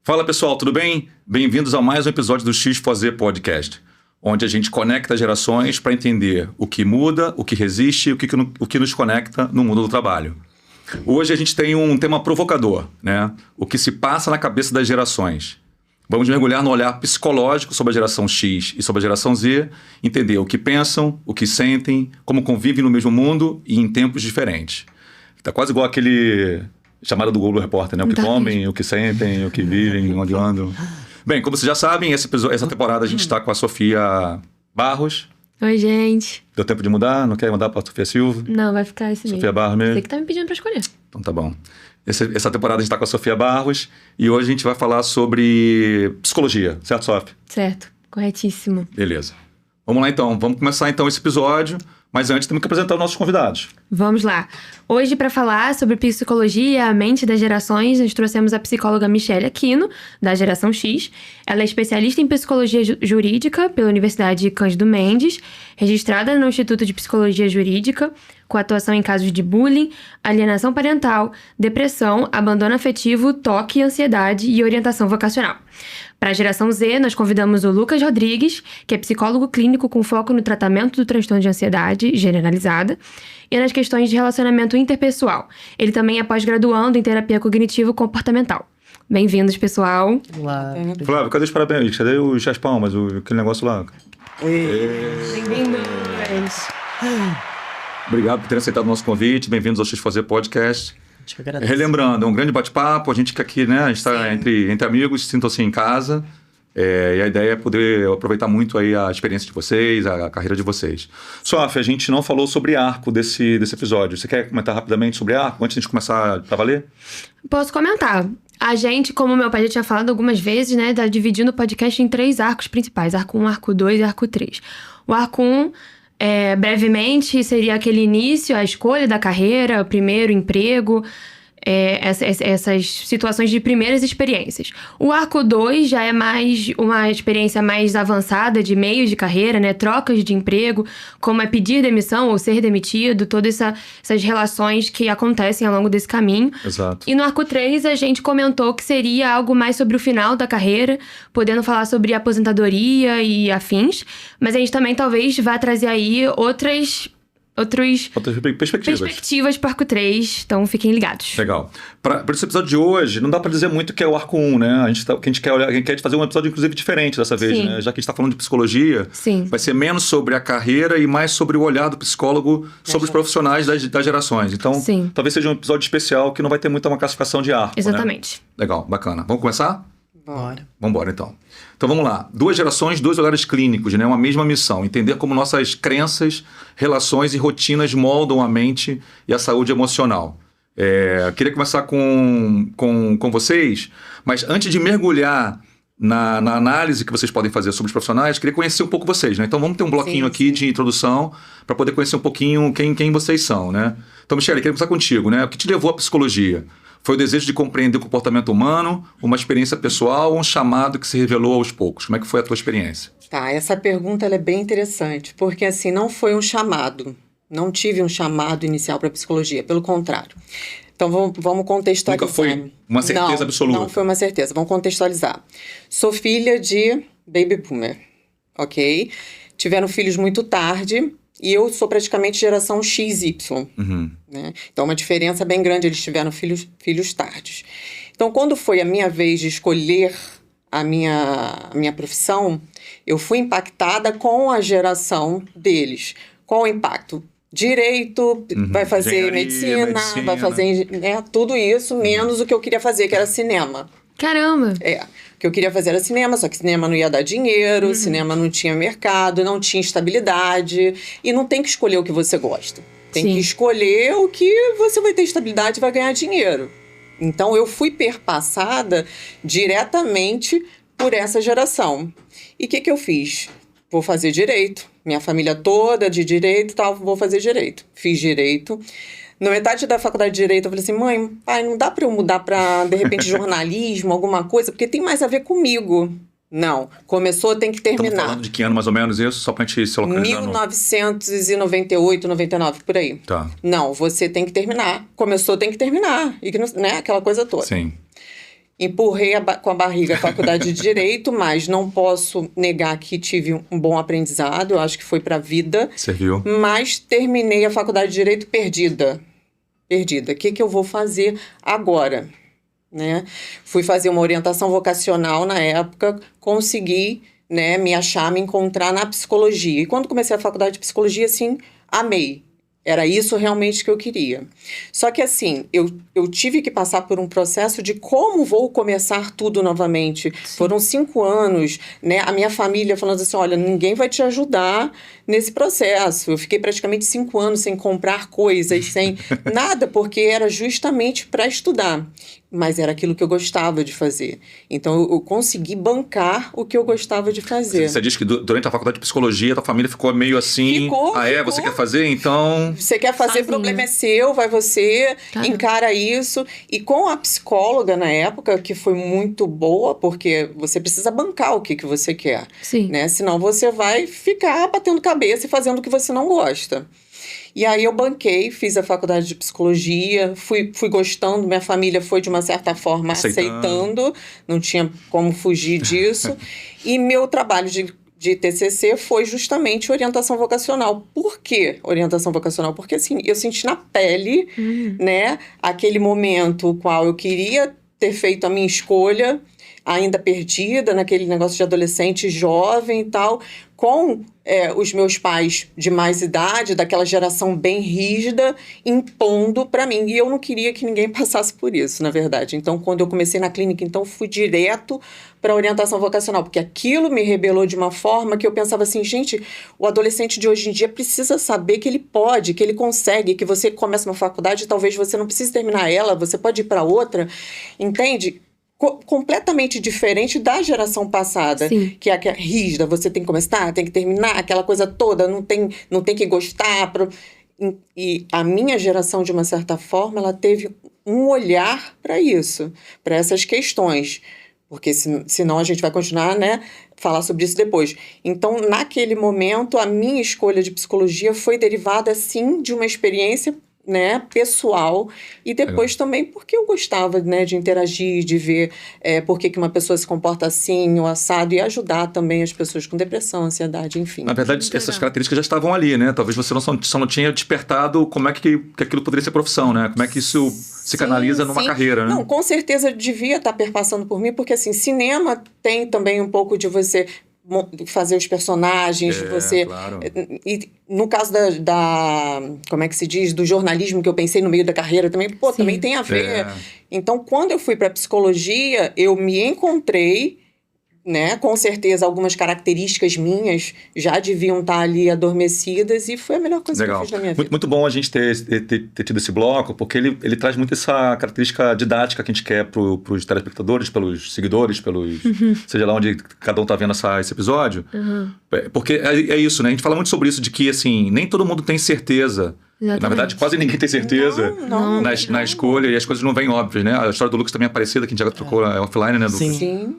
Fala pessoal, tudo bem? Bem-vindos a mais um episódio do X4Z Podcast, onde a gente conecta gerações para entender o que muda, o que resiste e o que nos conecta no mundo do trabalho. Hoje a gente tem um tema provocador, né? O que se passa na cabeça das gerações. Vamos mergulhar no olhar psicológico sobre a geração X e sobre a geração Z, entender o que pensam, o que sentem, como convivem no mesmo mundo e em tempos diferentes. Tá quase igual aquele chamada do Google Repórter, né? O que comem, o que sentem, o que vivem, onde andam. Bem, como vocês já sabem, essa temporada a gente está com a Sofia Barros. Oi, gente. Deu tempo de mudar? Não quer mudar para a Sofia Silva? Não, vai ficar esse mesmo. Sofia Barros mesmo? Você que tá me pedindo para escolher. Então tá bom. Essa temporada a gente está com a Sofia Barros e hoje a gente vai falar sobre psicologia, certo, Sofia? Certo, corretíssimo. Beleza. Vamos lá então, vamos começar então esse episódio, mas antes temos que apresentar os nossos convidados. Vamos lá. Hoje, para falar sobre psicologia e a mente das gerações, nós trouxemos a psicóloga Michelle Aquino, da geração X. Ela é especialista em psicologia jurídica pela Universidade Cândido Mendes, registrada no Instituto de Psicologia Jurídica, com atuação em casos de bullying, alienação parental, depressão, abandono afetivo, toque, ansiedade e orientação vocacional. Para a geração Z, nós convidamos o Lucas Rodrigues, que é psicólogo clínico com foco no tratamento do transtorno de ansiedade generalizada e nas questões de relacionamento interpessoal. Ele também é pós-graduando em terapia cognitivo-comportamental. Bem-vindos, pessoal. Olá. Flávio, cadê os parabéns? Cadê as palmas? Aquele negócio lá? Bem-vindos. Obrigado por terem aceitado o nosso convite. Bem-vindos ao X4Z Podcast. Relembrando, é um grande bate-papo. A gente que aqui, né? A gente está entre amigos, sintam-se em casa. E a ideia é poder aproveitar muito aí a experiência de vocês, a carreira de vocês. Sofia, a gente não falou sobre arco desse episódio. Você quer comentar rapidamente sobre arco, antes de a gente começar a valer? Posso comentar. A gente, como meu pai já tinha falado algumas vezes, né, tá dividindo o podcast em 3 arcos principais. Arco 1, arco 2 e arco 3. O arco 1, brevemente, seria aquele início, a escolha da carreira, o primeiro emprego, essas situações de primeiras experiências. O arco 2 já é mais uma experiência mais avançada de meios de carreira, né? Trocas de emprego, como é pedir demissão ou ser demitido, todas essas relações que acontecem ao longo desse caminho. Exato. E no arco 3 a gente comentou que seria algo mais sobre o final da carreira, podendo falar sobre aposentadoria e afins, mas a gente também talvez vá trazer aí outras perspectivas para o arco 3, então fiquem ligados. Legal. Para esse episódio de hoje, não dá para dizer muito que é o arco 1, né? A gente quer fazer um episódio, inclusive, diferente dessa vez, Sim. né? Já que a gente está falando de psicologia, Sim. Vai ser menos sobre a carreira e mais sobre o olhar do psicólogo sobre os profissionais das gerações. Então, Sim. Talvez seja um episódio especial que não vai ter muita uma classificação de arco, Exatamente. Né? Legal, bacana. Vamos começar? Bora. Vamos embora, então. Então, vamos lá. 2 gerações, 2 olhares clínicos, né? Uma mesma missão. Entender como nossas crenças, relações e rotinas moldam a mente e a saúde emocional. Queria começar com vocês, mas antes de mergulhar na análise que vocês podem fazer sobre os profissionais, queria conhecer um pouco vocês, né? Então, vamos ter um bloquinho aqui de introdução para poder conhecer um pouquinho quem vocês são, né? Então, Michelle, queria começar contigo, né? O que te levou à psicologia? Foi o desejo de compreender o comportamento humano, uma experiência pessoal ou um chamado que se revelou aos poucos? Como é que foi a tua experiência? Tá, essa pergunta ela é bem interessante, porque assim, não foi um chamado. Não tive um chamado inicial para psicologia, pelo contrário. Então, vamos contextualizar. Nunca foi uma certeza absoluta? Não foi uma certeza. Vamos contextualizar. Sou filha de baby boomer, ok? Tiveram filhos muito tarde e eu sou praticamente geração XY. Uhum. Né? Então, uma diferença bem grande, eles tiveram filhos tardes. Então, quando foi a minha vez de escolher a minha profissão, eu fui impactada com a geração deles. Qual o impacto? Direito, vai fazer medicina, vai fazer tudo isso, menos o que eu queria fazer, que era cinema. Caramba! O que eu queria fazer era cinema, só que cinema não ia dar dinheiro, cinema não tinha mercado, não tinha estabilidade, e não tem que escolher o que você gosta. Tem Sim. que escolher o que você vai ter estabilidade e vai ganhar dinheiro. Então, eu fui perpassada diretamente por essa geração. E o que eu fiz? Vou fazer direito. Minha família toda de direito e tal, vou fazer direito. Fiz direito. Na metade da faculdade de direito, eu falei assim, mãe, pai, não dá para eu mudar para, de repente, jornalismo, alguma coisa? Porque tem mais a ver comigo. Não. Começou, tem que terminar. Estamos falando de que ano mais ou menos isso? Só pra gente se localizar. 1998, 99, por aí. Tá. Não, você tem que terminar. Começou, tem que terminar. E que não, né? Aquela coisa toda. Sim. empurrei com a barriga a faculdade de Direito, mas não posso negar que tive um bom aprendizado, eu acho que foi para a vida. Serviu. Mas terminei a faculdade de Direito perdida. O que eu vou fazer agora? Né? Fui fazer uma orientação vocacional na época, consegui, né, me achar, me encontrar na psicologia. E quando comecei a faculdade de psicologia, assim, amei. Era isso realmente que eu queria. Só que assim, eu tive que passar por um processo de como vou começar tudo novamente. Sim. Foram 5 anos, né? A minha família falando assim, olha, ninguém vai te ajudar nesse processo. Eu fiquei praticamente 5 anos sem comprar coisas, sem nada, porque era justamente para estudar. Mas era aquilo que eu gostava de fazer. Então, eu consegui bancar o que eu gostava de fazer. Você diz que durante a faculdade de psicologia, tua família ficou meio assim... Ficou. Você quer fazer? Então... Você quer fazer, o problema é seu, vai você, encara isso. E com a psicóloga, na época, que foi muito boa, porque você precisa bancar o que você quer. Sim. Né? Senão você vai ficar batendo cabeça e fazendo o que você não gosta. E aí eu banquei, fiz a faculdade de psicologia, fui gostando, minha família foi de uma certa forma aceitando, não tinha como fugir disso. E meu trabalho de TCC foi justamente orientação vocacional. Por que orientação vocacional? Porque assim, eu senti na pele, né, aquele momento qual eu queria ter feito a minha escolha, ainda perdida naquele negócio de adolescente jovem e tal, com os meus pais de mais idade, daquela geração bem rígida, impondo para mim. E eu não queria que ninguém passasse por isso, na verdade. Então, quando eu comecei na clínica, então fui direto para a orientação vocacional, porque aquilo me rebelou de uma forma que eu pensava assim, gente, o adolescente de hoje em dia precisa saber que ele pode, que ele consegue, que você começa uma faculdade, talvez você não precise terminar ela, você pode ir para outra, entende? Completamente diferente da geração passada. Sim. Que é rígida, você tem que começar, tem que terminar, aquela coisa toda, não tem que gostar. E a minha geração, de uma certa forma, ela teve um olhar para isso, para essas questões. Porque senão a gente vai continuar, né, falar sobre isso depois. Então, naquele momento, a minha escolha de psicologia foi derivada, sim, de uma experiência, né, pessoal, e depois também porque eu gostava, né, de interagir, de ver por que uma pessoa se comporta assim, o assado, e ajudar também as pessoas com depressão, ansiedade, enfim. Na verdade, essas características já estavam ali, né? Talvez você só não tinha despertado como é que aquilo poderia ser profissão, né? Como é que isso se canaliza numa carreira, né? Não, com certeza devia estar perpassando por mim, porque assim, cinema tem também um pouco de você fazer os personagens, você... Claro. E no caso como é que se diz? Do jornalismo que eu pensei no meio da carreira também, também tem a ver. Então, quando eu fui para psicologia, eu me encontrei, né? Com certeza, algumas características minhas já deviam estar ali adormecidas e foi a melhor coisa que eu fiz na minha vida. Muito bom a gente ter tido esse bloco, porque ele traz muito essa característica didática que a gente quer para os telespectadores, pelos seguidores, seja lá onde cada um está vendo esse episódio. Porque é isso, né? A gente fala muito sobre isso, de que assim, nem todo mundo tem certeza. Exatamente. Na verdade, quase ninguém tem certeza na escolha, e as coisas não vêm óbvias, né? A história do Lucas também é parecida, que a gente já trocou offline, né, Lucas? Sim.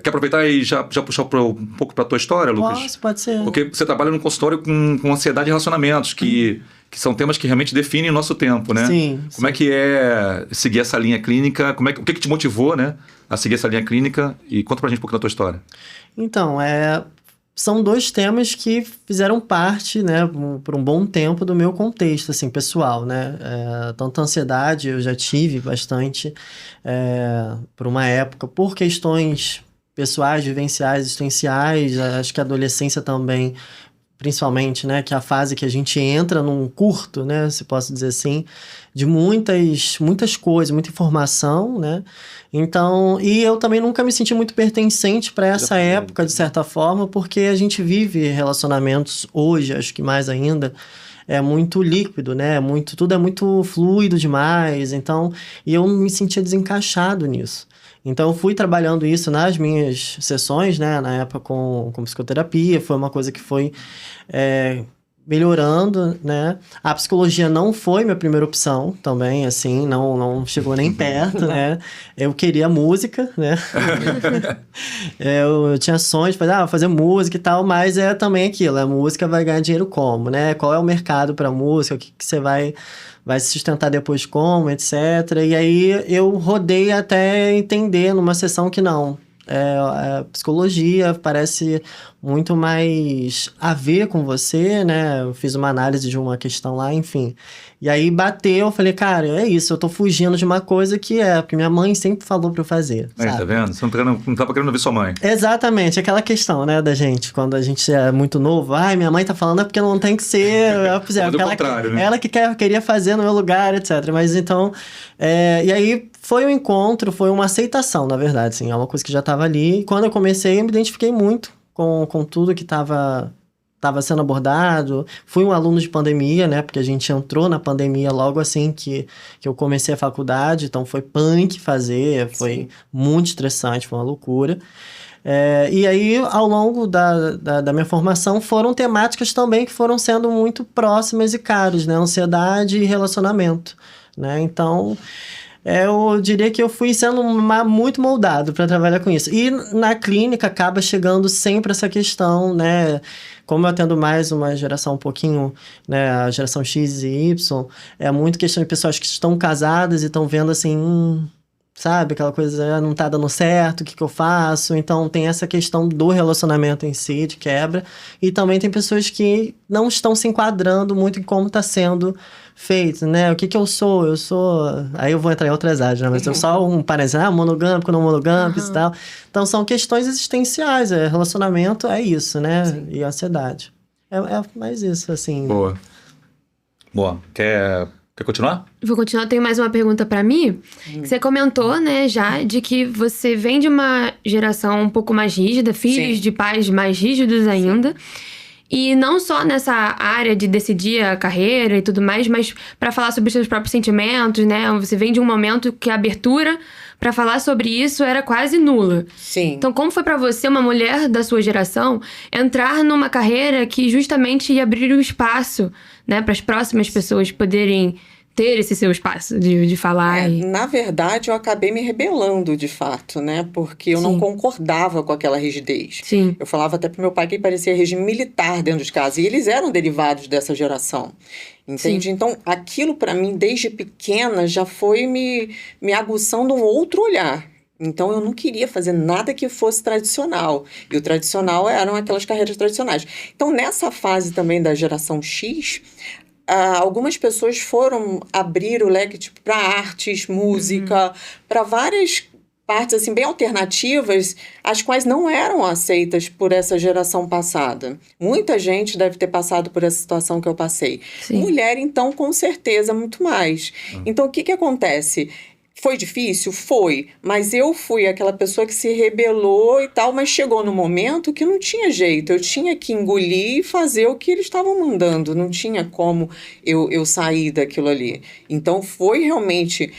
Quer aproveitar e já puxar um pouco para a tua história, Lucas? Pode ser. Porque você trabalha num consultório com ansiedade e relacionamentos, que são temas que realmente definem o nosso tempo, né? Sim. Como é que é seguir essa linha clínica? O que te motivou, né, a seguir essa linha clínica? E conta pra gente um pouco da tua história. Então, são 2 temas que fizeram parte, né, por um bom tempo do meu contexto, assim, pessoal, né? Tanto a ansiedade eu já tive bastante por uma época, por questões pessoais, vivenciais, existenciais, acho que a adolescência também, principalmente, né, que é a fase que a gente entra num curto, né, se posso dizer assim, de muitas coisas, muita informação, né? Então, e eu também nunca me senti muito pertencente para essa época, de certa forma, porque a gente vive relacionamentos hoje, acho que mais ainda, é muito líquido, né? Tudo é muito fluido demais, então, e eu me sentia desencaixado nisso. Então, eu fui trabalhando isso nas minhas sessões, né? Na época com psicoterapia, foi uma coisa que foi melhorando, né? A psicologia não foi minha primeira opção também, assim, não chegou nem perto, né? Eu queria música, né? Eu tinha sonhos de fazer música e tal, mas é também aquilo, a música vai ganhar dinheiro como, né? Qual é o mercado para música, o que você vai se sustentar depois como, etc. E aí eu rodei até entender numa sessão que não. A psicologia parece muito mais a ver com você, né? Eu fiz uma análise de uma questão lá, enfim. E aí bateu, eu falei, cara, é isso, eu tô fugindo de uma coisa porque minha mãe sempre falou pra eu fazer, Aí, sabe? tá vendo? Você não tava querendo ouvir sua mãe. Exatamente, aquela questão, né, da gente, quando a gente é muito novo, minha mãe tá falando é porque não tem que ser, Do contrário, né? ela que queria fazer no meu lugar, etc. Mas então, e aí foi um encontro, foi uma aceitação, na verdade, assim, é uma coisa que já tava ali, e quando eu comecei eu me identifiquei muito com tudo que tava sendo abordado. Fui um aluno de pandemia, né? Porque a gente entrou na pandemia logo assim que eu comecei a faculdade. Então, foi punk fazer. Foi muito estressante, foi uma loucura. E aí, ao longo da minha formação, foram temáticas também que foram sendo muito próximas e caras, né? Ansiedade e relacionamento, né? Então... eu diria que eu fui sendo muito moldado para trabalhar com isso. E na clínica acaba chegando sempre essa questão, né? Como eu atendo mais uma geração um pouquinho, né? A geração X e Y, é muito questão de pessoas que estão casadas e estão vendo assim, sabe? Aquela coisa, não tá dando certo, o que eu faço? Então tem essa questão do relacionamento em si, de quebra. E também tem pessoas que não estão se enquadrando muito em como está sendo feito, né? O que eu sou? Eu sou... Aí eu vou entrar em outras áreas, né? Mas eu sou um parece, monogâmico, não monogâmico e tal. Então são questões existenciais. Relacionamento é isso, né? Sim. E ansiedade. É mais isso, assim. Boa. Quer continuar? Vou continuar. Tenho mais uma pergunta pra mim. Você comentou, né, já, de que você vem de uma geração um pouco mais rígida, filhos de pais mais rígidos ainda. E não só nessa área de decidir a carreira e tudo mais, mas para falar sobre os seus próprios sentimentos, né? Você vem de um momento que a abertura para falar sobre isso era quase nula. Sim. Então, como foi para você, uma mulher da sua geração, entrar numa carreira que justamente ia abrir o espaço, né, para as próximas pessoas poderem ter esse seu espaço de falar? Na verdade, eu acabei me rebelando, de fato, né? Porque eu não concordava com aquela rigidez. Sim. Eu falava até pro meu pai que parecia regime militar dentro de casa. E eles eram derivados dessa geração. Entende? Sim. Então, aquilo para mim, desde pequena, já foi me aguçando um outro olhar. Então, eu não queria fazer nada que fosse tradicional. E o tradicional eram aquelas carreiras tradicionais. Então, nessa fase também da geração X... algumas pessoas foram abrir o leque tipo, para artes, música, para várias partes assim, bem alternativas, as quais não eram aceitas por essa geração passada. Muita gente deve ter passado por essa situação que eu passei. Sim. Mulher, então, com certeza, muito mais. Então, o que acontece? Foi difícil? Foi. Mas eu fui aquela pessoa que se rebelou e tal, mas chegou no momento que não tinha jeito. Eu tinha que engolir e fazer o que eles estavam mandando. Não tinha como eu sair daquilo ali. Então, foi realmente...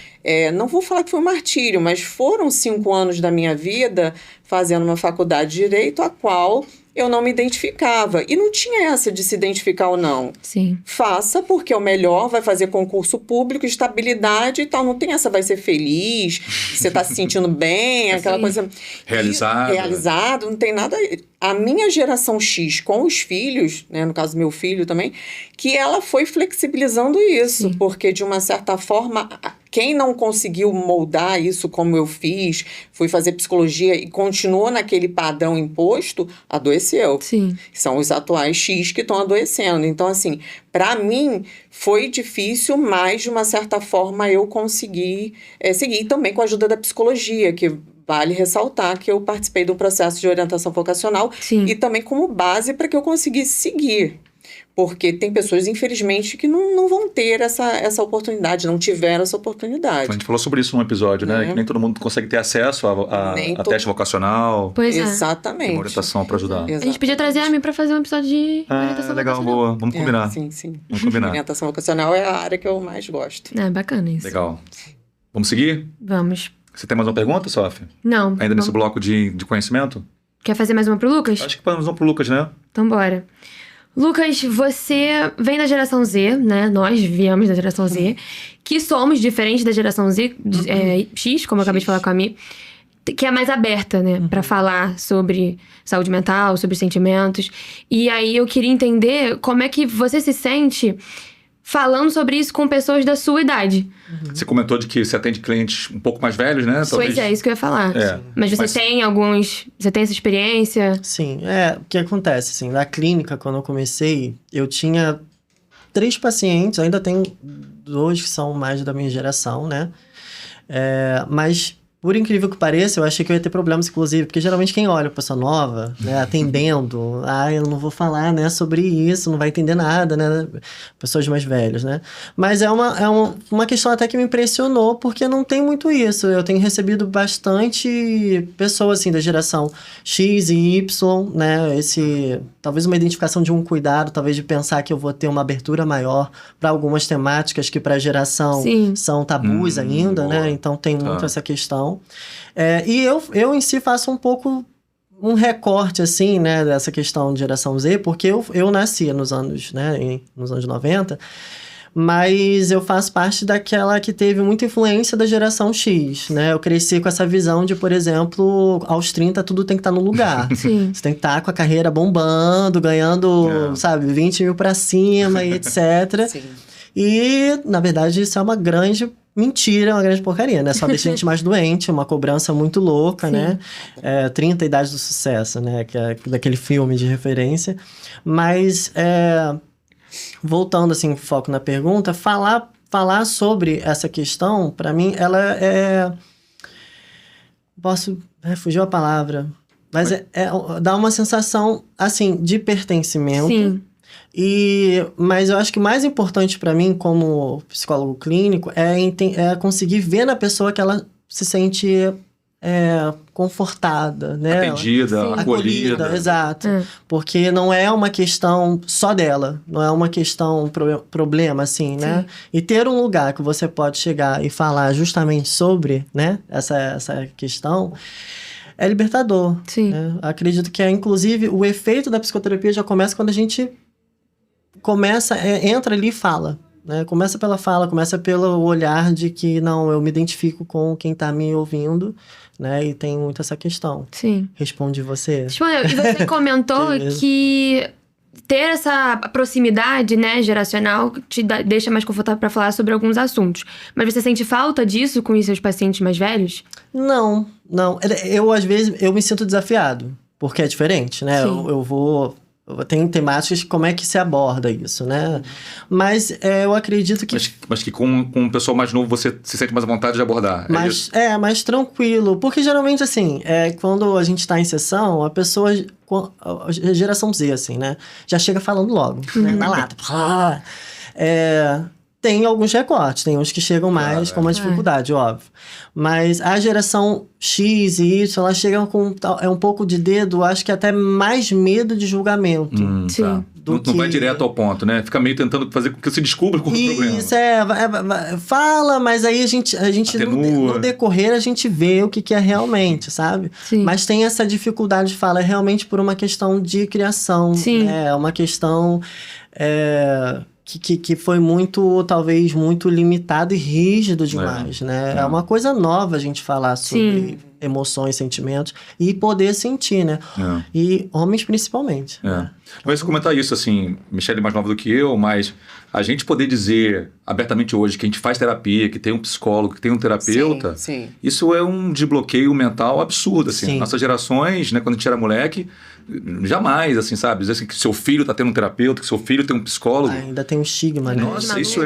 não vou falar que foi um martírio, mas foram 5 anos da minha vida fazendo uma faculdade de Direito, a qual... eu não me identificava. E não tinha essa de se identificar ou não. Sim. Faça, porque é o melhor, vai fazer concurso público, estabilidade e tal. Não tem essa, vai ser feliz, você tá se sentindo bem, aquela coisa... Realizado. Realizado, não tem nada... A minha geração X com os filhos, né, no caso do meu filho também, que ela foi flexibilizando isso, porque de uma certa forma... Quem não conseguiu moldar isso como eu fiz, fui fazer psicologia e continuou naquele padrão imposto, adoeceu. Sim. São os atuais X que estão adoecendo. Então, assim, para mim foi difícil, mas de uma certa forma eu consegui seguir. E também com a ajuda da psicologia, que vale ressaltar que eu participei de um processo de orientação vocacional. Sim. E também como base para que eu conseguisse seguir. Porque tem pessoas, infelizmente, que não vão ter essa oportunidade, não tiveram essa oportunidade. A gente falou sobre isso num episódio, né? Que nem todo mundo consegue ter acesso a teste vocacional. Pois é. Exatamente. Uma orientação para ajudar. A gente podia trazer a mim pra fazer um episódio de orientação Legal, vocacional. boa. Vamos combinar. Sim. Vamos combinar. Orientação vocacional é a área que eu mais gosto. Bacana isso. Legal. Vamos seguir? Vamos. Você tem mais uma pergunta, Sofia? Não. Ainda nesse bloco de conhecimento? Quer fazer mais uma pro Lucas? Acho que vamos pro Lucas, né? Então bora. Lucas, você vem da geração Z, né? Nós viemos da geração Z, que somos diferentes da geração Z, X, como eu acabei de falar com a Mi, que é mais aberta, né? Pra falar sobre saúde mental, sobre sentimentos. E aí eu queria entender como é que você se sente falando sobre isso com pessoas da sua idade. Você comentou de que você atende clientes um pouco mais velhos, né? Pois é, isso que eu ia falar. Mas você tem você tem essa experiência? Sim, o que acontece, assim, na clínica, quando eu comecei, eu tinha 3 pacientes, ainda tenho 2 que são mais da minha geração, né? Mas, por incrível que pareça, eu achei que eu ia ter problemas, inclusive, porque geralmente quem olha a pessoa nova, né, atendendo, eu não vou falar, né, sobre isso, não vai entender nada, né, pessoas mais velhas, né. Mas é uma questão até que me impressionou, porque não tem muito isso. Eu tenho recebido bastante pessoas, assim, da geração X e Y, né, talvez uma identificação de um cuidado, talvez de pensar que eu vou ter uma abertura maior para algumas temáticas que para a geração são tabus ainda, boa. né, então tem muito essa questão. E eu em si faço um pouco um recorte, assim, né, dessa questão de geração Z, porque eu nasci nos anos 90, mas eu faço parte daquela que teve muita influência da geração X, né? Eu cresci com essa visão de, por exemplo, aos 30 tudo tem que estar no lugar. Sim. Você tem que estar com a carreira bombando, ganhando, sabe, 20 mil pra cima e etc. Sim. E, na verdade, isso é uma grande mentira, uma grande porcaria, né? Só deixa a gente mais doente, uma cobrança muito louca, né? 30 Idades do Sucesso, né? Que é daquele filme de referência. Mas, voltando, assim, foco na pergunta, falar sobre essa questão, para mim, ela fugiu a palavra. Mas dá uma sensação, assim, de pertencimento. Sim. Mas eu acho que o mais importante para mim, como psicólogo clínico, é conseguir ver na pessoa que ela se sente confortada, né? Atendida, acolhida. Exato. Porque não é uma questão só dela, não é uma questão, problema, assim, né? E ter um lugar que você pode chegar e falar justamente sobre, né, essa questão é libertador. Sim. Né? Acredito que inclusive, o efeito da psicoterapia já começa quando a gente entra ali e fala, né? Começa pela fala, começa pelo olhar de que, não, eu me identifico com quem tá me ouvindo, né? E tem muito essa questão. Sim. Responde você. Respondeu. E você comentou que ter essa proximidade, né, geracional, te deixa mais confortável para falar sobre alguns assuntos. Mas você sente falta disso com os seus pacientes mais velhos? Não. Eu, às vezes, eu me sinto desafiado, porque é diferente, né? Tem temáticas, como é que se aborda isso, né? Mas eu acredito que... Mas que com um pessoal mais novo você se sente mais à vontade de abordar, isso? Mais tranquilo. Porque geralmente, assim, quando a gente tá em sessão, a pessoa... A geração Z, assim, né? Já chega falando logo, né? Na lata. Tem alguns recortes, tem uns que chegam mais com uma dificuldade, óbvio. Mas a geração X e Y, ela chega com um pouco de dedo, acho que até mais medo de julgamento. Sim. Tá. Não vai direto ao ponto, né? Fica meio tentando fazer com que você descubra qual é o problema. Isso, fala, mas aí a gente no decorrer, a gente vê o que é realmente, sabe? Sim. Mas tem essa dificuldade de fala, realmente por uma questão de criação. Sim. É uma questão... Que foi talvez muito limitado e rígido demais, né? É uma coisa nova a gente falar sobre emoções, sentimentos e poder sentir, né? E homens principalmente. Né? Mas comentar isso, assim, Michele é mais nova do que eu, mas a gente poder dizer abertamente hoje que a gente faz terapia, que tem um psicólogo, que tem um terapeuta, sim. Isso é um desbloqueio mental absurdo, assim. Sim. Nossas gerações, né, quando a gente era moleque, jamais, assim, sabe? Dizer assim, que seu filho tá tendo um terapeuta, que seu filho tem um psicólogo. Ainda tem um estigma, né? Nossa, isso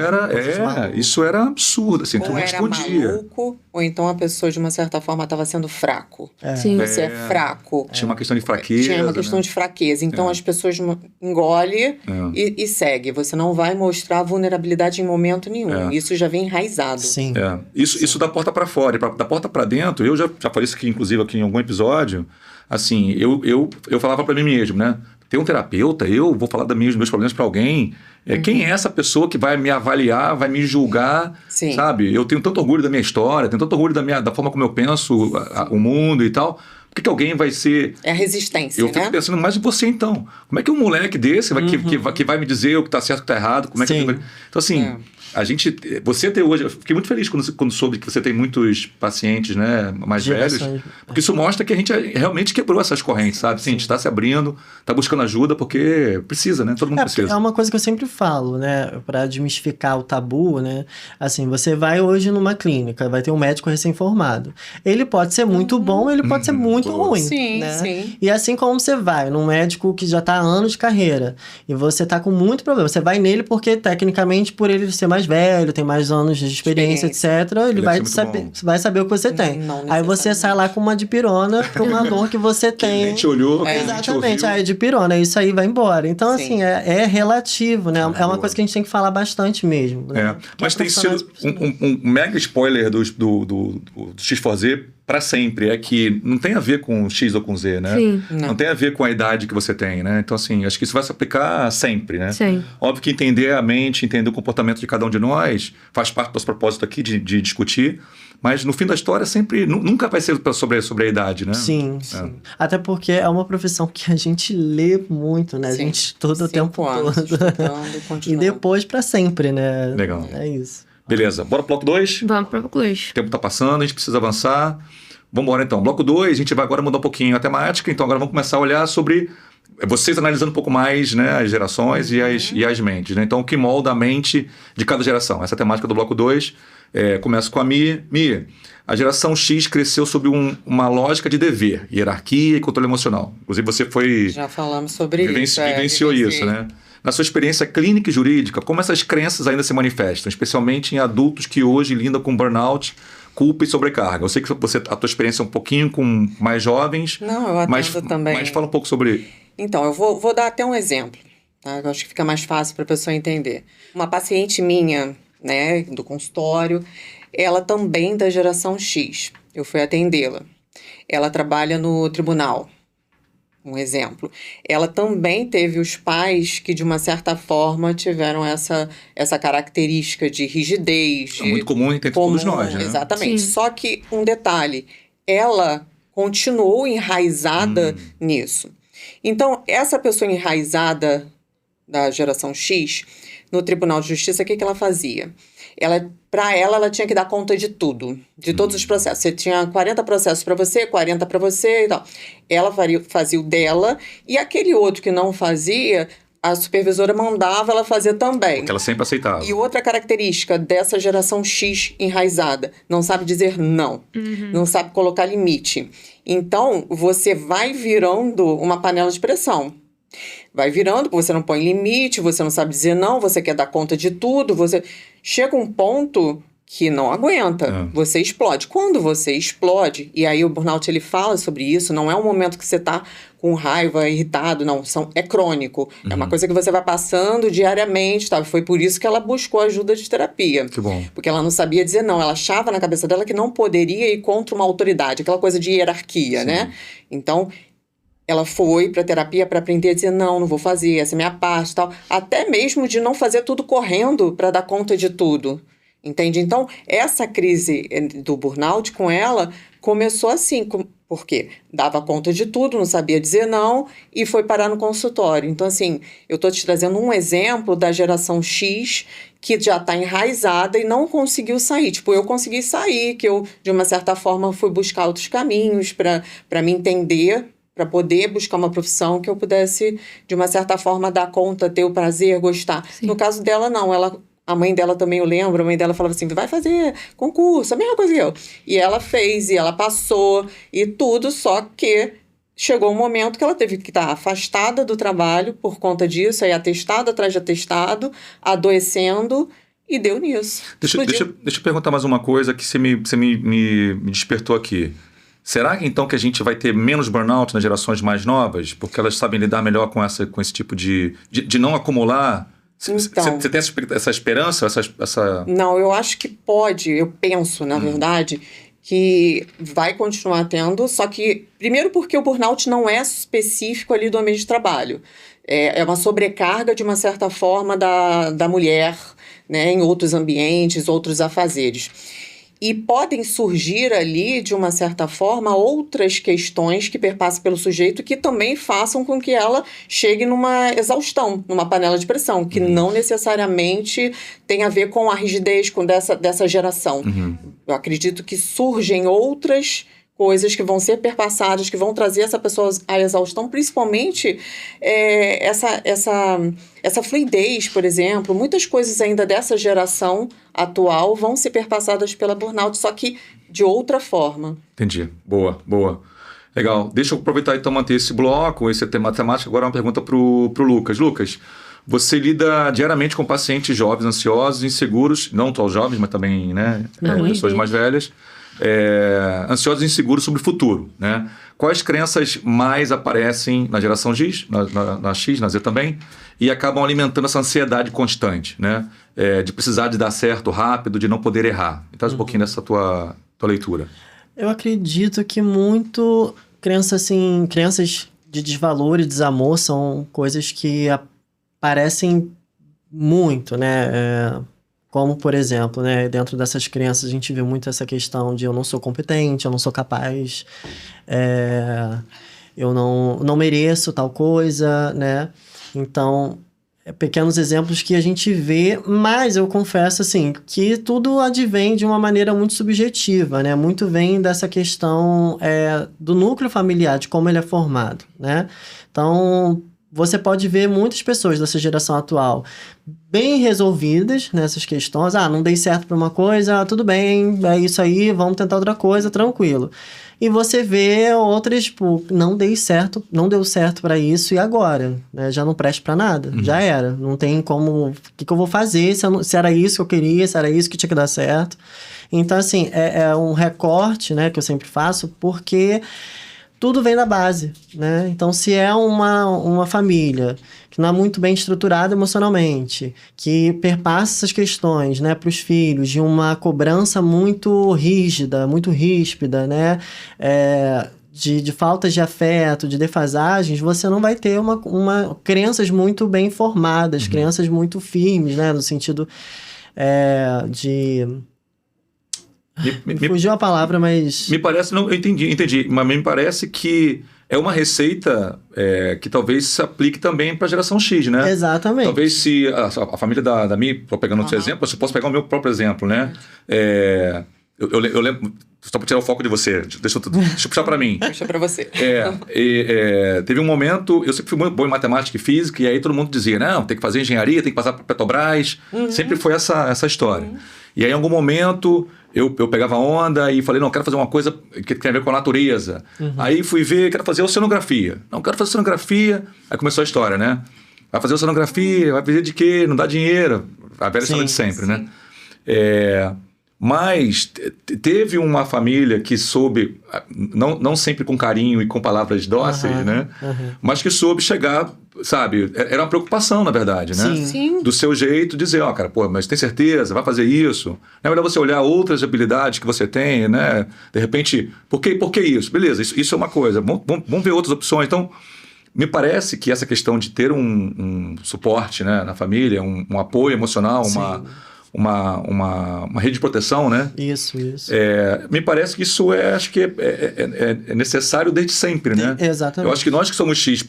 era absurdo, assim, tu não Ou era respondia. maluco, ou então a pessoa, de uma certa forma, estava sendo fraco. Sim. Você é fraco. Tinha uma questão de fraqueza. Tinha uma questão de fraqueza. Então, as pessoas engolem e segue. Você não vai mostrar vulnerabilidade em momento nenhum. Isso já vem enraizado. Sim. Isso da porta para fora. E da porta para dentro, eu já falei isso aqui, inclusive, aqui em algum episódio, assim, eu falava para mim mesmo, né? Tem um terapeuta, eu vou falar dos meus problemas para alguém. Quem é essa pessoa que vai me avaliar, vai me julgar, sabe? Eu tenho tanto orgulho da minha história, tenho tanto orgulho da forma como eu penso o mundo e tal. Por que alguém vai ser... É a resistência, Eu né? fico pensando mais em você, então. Como é que um moleque desse que vai me dizer o que tá certo e o que tá errado? Como é que Sim. Então, assim, você até hoje... Eu fiquei muito feliz quando soube que você tem muitos pacientes, né, mais velhos. Porque isso mostra que a gente realmente quebrou essas correntes, sabe? Sim, a gente está se abrindo, está buscando ajuda porque precisa, né? Todo mundo precisa. É uma coisa que eu sempre falo, né? Para desmistificar o tabu, né? Assim, você vai hoje numa clínica, vai ter um médico recém-formado. Ele pode ser muito bom, ele pode ser muito ruim. Sim, né? sim. E assim como você vai num médico que já está há anos de carreira e você está com muito problema, você vai nele porque, tecnicamente, por ele ser mais velho, tem mais anos de experiência, etc., ele vai saber o que você tem. Aí você sai lá com uma dipirona para uma dor que você tem. A gente olhou, Exatamente, a dipirona, isso aí vai embora. Então, Sim. assim, é relativo, né? É uma coisa que a gente tem que falar bastante mesmo. Né? Mas tem sido um mega spoiler do X4Z para sempre. É que não tem a ver com X ou com Z, né? Sim. Não tem a ver com a idade que você tem, né? Então, assim, acho que isso vai se aplicar sempre, né? Sim. Óbvio que entender a mente, entender o comportamento de cada um de nós faz parte do nosso propósito aqui de discutir. Mas no fim da história sempre nunca vai ser sobre a idade, né? Sim. Até porque é uma profissão que a gente lê muito, né? A gente estuda o tempo todo. E depois para sempre, né? Legal. É isso. Beleza. Bora pro bloco 2? Vamos pro bloco 2. O tempo tá passando, a gente precisa avançar. Vamos embora então. Bloco 2, a gente vai agora mudar um pouquinho a temática. Então agora vamos começar a olhar sobre... Vocês analisando um pouco mais, né, as gerações e as mentes, né? Então, o que molda a mente de cada geração? Essa é a temática do bloco 2. Começa com a Mi. Mi, a geração X cresceu sob uma lógica de dever, hierarquia e controle emocional. Inclusive, você foi... Já falamos sobre isso. Vivenciou isso, né? Na sua experiência clínica e jurídica, como essas crenças ainda se manifestam, especialmente em adultos que hoje lidam com burnout, culpa e sobrecarga? Eu sei que a tua experiência é um pouquinho com mais jovens. Não, eu atendo também. Mas fala um pouco sobre... Então, eu vou dar até um exemplo, tá? Eu acho que fica mais fácil para a pessoa entender. Uma paciente minha, né, do consultório, ela também da geração X. Eu fui atendê-la. Ela trabalha no tribunal, um exemplo. Ela também teve os pais que, de uma certa forma, tiveram essa característica de rigidez. É muito comum entre todos nós, né? Exatamente. Sim. Só que, um detalhe, ela continuou enraizada nisso. Então, essa pessoa enraizada da geração X, no Tribunal de Justiça, o que ela fazia? Para ela tinha que dar conta de tudo, de todos os processos. Você tinha 40 processos para você, 40 para você e tal. Ela fazia o dela, e aquele outro que não fazia, a supervisora mandava ela fazer também. Porque ela sempre aceitava. E outra característica dessa geração X enraizada, não sabe dizer não, não sabe colocar limite. Então, você vai virando uma panela de pressão. Vai virando, porque você não põe limite, você não sabe dizer não, você quer dar conta de tudo, você... Chega um ponto que não aguenta, você explode. Quando você explode, e aí o burnout ele fala sobre isso, não é um momento que você está com raiva, irritado, não, é crônico. É uma coisa que você vai passando diariamente, tá? Foi por isso que ela buscou ajuda de terapia. Que bom. Porque ela não sabia dizer não, ela achava na cabeça dela que não poderia ir contra uma autoridade, aquela coisa de hierarquia, né? Então, ela foi para terapia para aprender a dizer não vou fazer, essa é a minha parte e tal. Até mesmo de não fazer tudo correndo para dar conta de tudo. Entende? Então, essa crise do burnout com ela começou assim, porque dava conta de tudo, não sabia dizer não e foi parar no consultório. Então, assim, eu estou te trazendo um exemplo da geração X que já está enraizada e não conseguiu sair. Tipo, eu consegui sair, que eu, de uma certa forma, fui buscar outros caminhos para me entender, para poder buscar uma profissão que eu pudesse, de uma certa forma, dar conta, ter o prazer, gostar. Sim. No caso dela, não. A mãe dela também, eu lembro, a mãe dela falava assim, vai fazer concurso, a mesma coisa que eu. E ela fez, e ela passou, e tudo, só que chegou um momento que ela teve que estar afastada do trabalho por conta disso, aí atestado atrás de atestado, adoecendo, e deu nisso. Deixa eu perguntar mais uma coisa que você me despertou aqui. Será então que a gente vai ter menos burnout nas gerações mais novas? Porque elas sabem lidar melhor com esse tipo de não acumular? Você tem essa esperança? Essa... Não, eu acho que pode, eu penso, na verdade, que vai continuar tendo, só que, primeiro porque o burnout não é específico ali do ambiente de trabalho. É uma sobrecarga, de uma certa forma, da mulher, né, em outros ambientes, outros afazeres. E podem surgir ali, de uma certa forma, outras questões que perpassem pelo sujeito que também façam com que ela chegue numa exaustão, numa panela de pressão, que não necessariamente tem a ver com a rigidez dessa geração. Eu acredito que surgem outras coisas que vão ser perpassadas, que vão trazer essa pessoa à exaustão, principalmente essa fluidez, por exemplo. Muitas coisas ainda dessa geração atual vão ser perpassadas pela burnout, só que de outra forma. Entendi. Boa, boa. Legal. Deixa eu aproveitar então manter esse bloco, esse tema matemático. Agora uma pergunta pro Lucas. Lucas, você lida diariamente com pacientes jovens, ansiosos, inseguros, não só os jovens, mas também, né, pessoas mais velhas, ansiosos e inseguros sobre o futuro, né? Quais crenças mais aparecem na geração X, na X, na Z também, e acabam alimentando essa ansiedade constante, né? De precisar de dar certo rápido, de não poder errar. Me traz um pouquinho dessa tua leitura. Eu acredito que muito crenças de desvalor e desamor são coisas que aparecem muito, né? Como, por exemplo, né, dentro dessas crenças a gente vê muito essa questão de eu não sou competente, eu não sou capaz, eu não mereço tal coisa, né? Então, pequenos exemplos que a gente vê, mas eu confesso, assim, que tudo advém de uma maneira muito subjetiva, né? Muito vem dessa questão do núcleo familiar, de como ele é formado, né? Então, você pode ver muitas pessoas dessa geração atual bem resolvidas nessas questões. Não dei certo para uma coisa, tudo bem, é isso aí, vamos tentar outra coisa, tranquilo. E você vê outras, tipo, não deu certo para isso, e agora? Né? Já não presta para nada, já era. Não tem como, o que eu vou fazer se era isso que eu queria, se era isso que tinha que dar certo. Então, assim, é um recorte, né, que eu sempre faço, porque tudo vem da base, né? Então, se é uma família que não é muito bem estruturada emocionalmente, que perpassa essas questões, né, para os filhos, de uma cobrança muito rígida, muito ríspida, né? De faltas de afeto, de defasagens, você não vai ter crenças muito bem formadas, crenças muito firmes, né? No sentido de... Fugiu a palavra, mas... Me parece, não, eu entendi, mas me parece que é uma receita que talvez se aplique também para a geração X, né? Exatamente. Talvez se a família da Mi, estou pegando o seu exemplo, eu posso pegar o meu próprio exemplo, né? Eu lembro, só para tirar o foco de você, deixa eu puxar para mim. Puxa para você. Teve um momento, eu sempre fui muito bom em matemática e física, e aí todo mundo dizia, não, tem que fazer engenharia, tem que passar para Petrobras, sempre foi essa história. E aí em algum momento eu pegava onda e falei, não, quero fazer uma coisa que tem a ver com a natureza. Aí fui ver, quero fazer oceanografia. Não, quero fazer oceanografia. Aí começou a história, né? Vai fazer oceanografia, vai fazer de quê? Não dá dinheiro. A velha história de sempre, né? Mas teve uma família que soube, não sempre com carinho e com palavras dóceis, né? Mas que soube chegar, sabe? Era uma preocupação, na verdade, né? Sim. Do seu jeito, dizer, cara, pô, mas tem certeza? Vai fazer isso? É melhor você olhar outras habilidades que você tem, né? De repente, por que isso? Beleza, isso é uma coisa. Vamos ver outras opções. Então, me parece que essa questão de ter um suporte, né, na família, um apoio emocional, uma rede de proteção, né? Isso. Me parece que isso acho que é necessário desde sempre, né? Exatamente. Eu acho que nós que somos X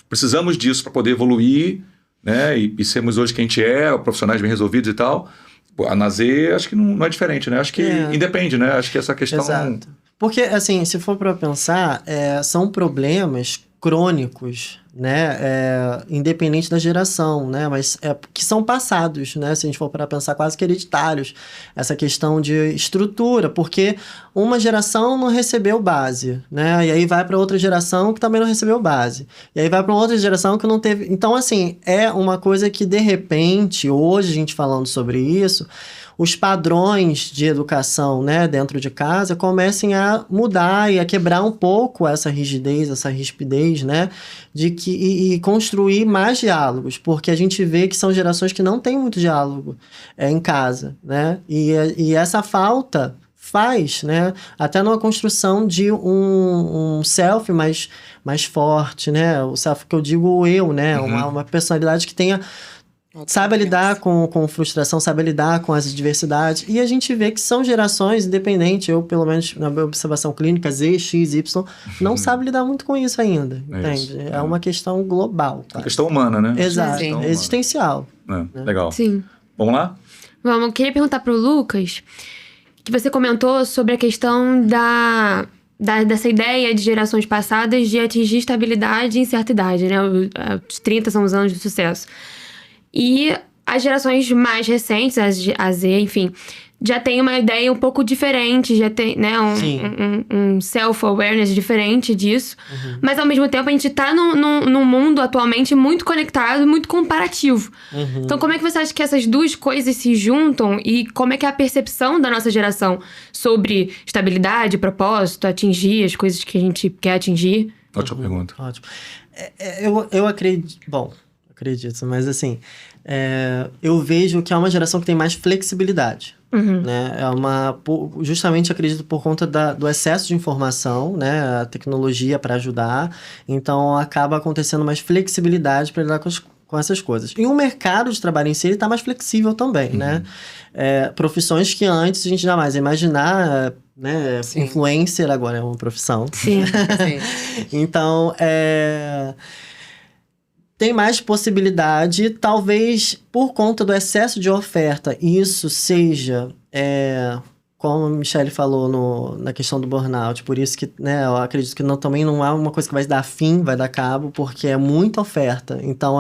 precisamos disso para poder evoluir, né? E sermos hoje quem a gente profissionais bem resolvidos e tal. A Nazê, acho que não é diferente, né? Acho que independe, né? Acho que essa questão... Exato. Porque, assim, se for para pensar, são problemas crônicos, né, independente da geração, né, mas que são passados, né, se a gente for para pensar, quase que hereditários, essa questão de estrutura, porque uma geração não recebeu base, né, e aí vai para outra geração que também não recebeu base, e aí vai para outra geração que não teve, então, assim, é uma coisa que, de repente, hoje a gente falando sobre isso, os padrões de educação, né, dentro de casa comecem a mudar e a quebrar um pouco essa rigidez, essa rispidez, né, e construir mais diálogos, porque a gente vê que são gerações que não têm muito diálogo em casa, né, e essa falta faz, né, até numa construção de um self mais forte, né, o self que eu digo eu, né, uma personalidade que tenha Saiba lidar com frustração, saiba lidar com as adversidades. E a gente vê que são gerações independentes. Eu, pelo menos, na minha observação clínica, Z, X, Y, não sabe lidar muito com isso ainda, entende? É uma questão global. Uma questão humana, né? Exato, Sim. existencial. Legal. Sim. Vamos lá? Vamos, eu queria perguntar pro Lucas, que você comentou sobre a questão dessa ideia de gerações passadas de atingir estabilidade em certa idade, né? Os 30 são os anos de sucesso. E as gerações mais recentes, a Z, enfim, já tem uma ideia um pouco diferente, já tem, né, um self-awareness diferente disso. Mas, ao mesmo tempo, a gente tá num mundo atualmente muito conectado, muito comparativo. Então, como é que você acha que essas duas coisas se juntam e como é que é a percepção da nossa geração sobre estabilidade, propósito, atingir as coisas que a gente quer atingir? Ótima pergunta. Ótimo. Eu acredito... Bom, acredito, mas assim... eu vejo que é uma geração que tem mais flexibilidade. Né? Justamente acredito por conta do excesso de informação, né? A tecnologia para ajudar. Então, acaba acontecendo mais flexibilidade para lidar com essas coisas. E o mercado de trabalho em si está mais flexível também, né? Profissões que antes a gente jamais ia imaginar, né? Sim. Influencer agora é uma profissão. Sim. Sim. Então, tem mais possibilidade, talvez por conta do excesso de oferta, isso seja, como a Michelle falou na questão do burnout, por isso que, né, eu acredito que também não é uma coisa que vai dar fim, vai dar cabo, porque é muita oferta. Então,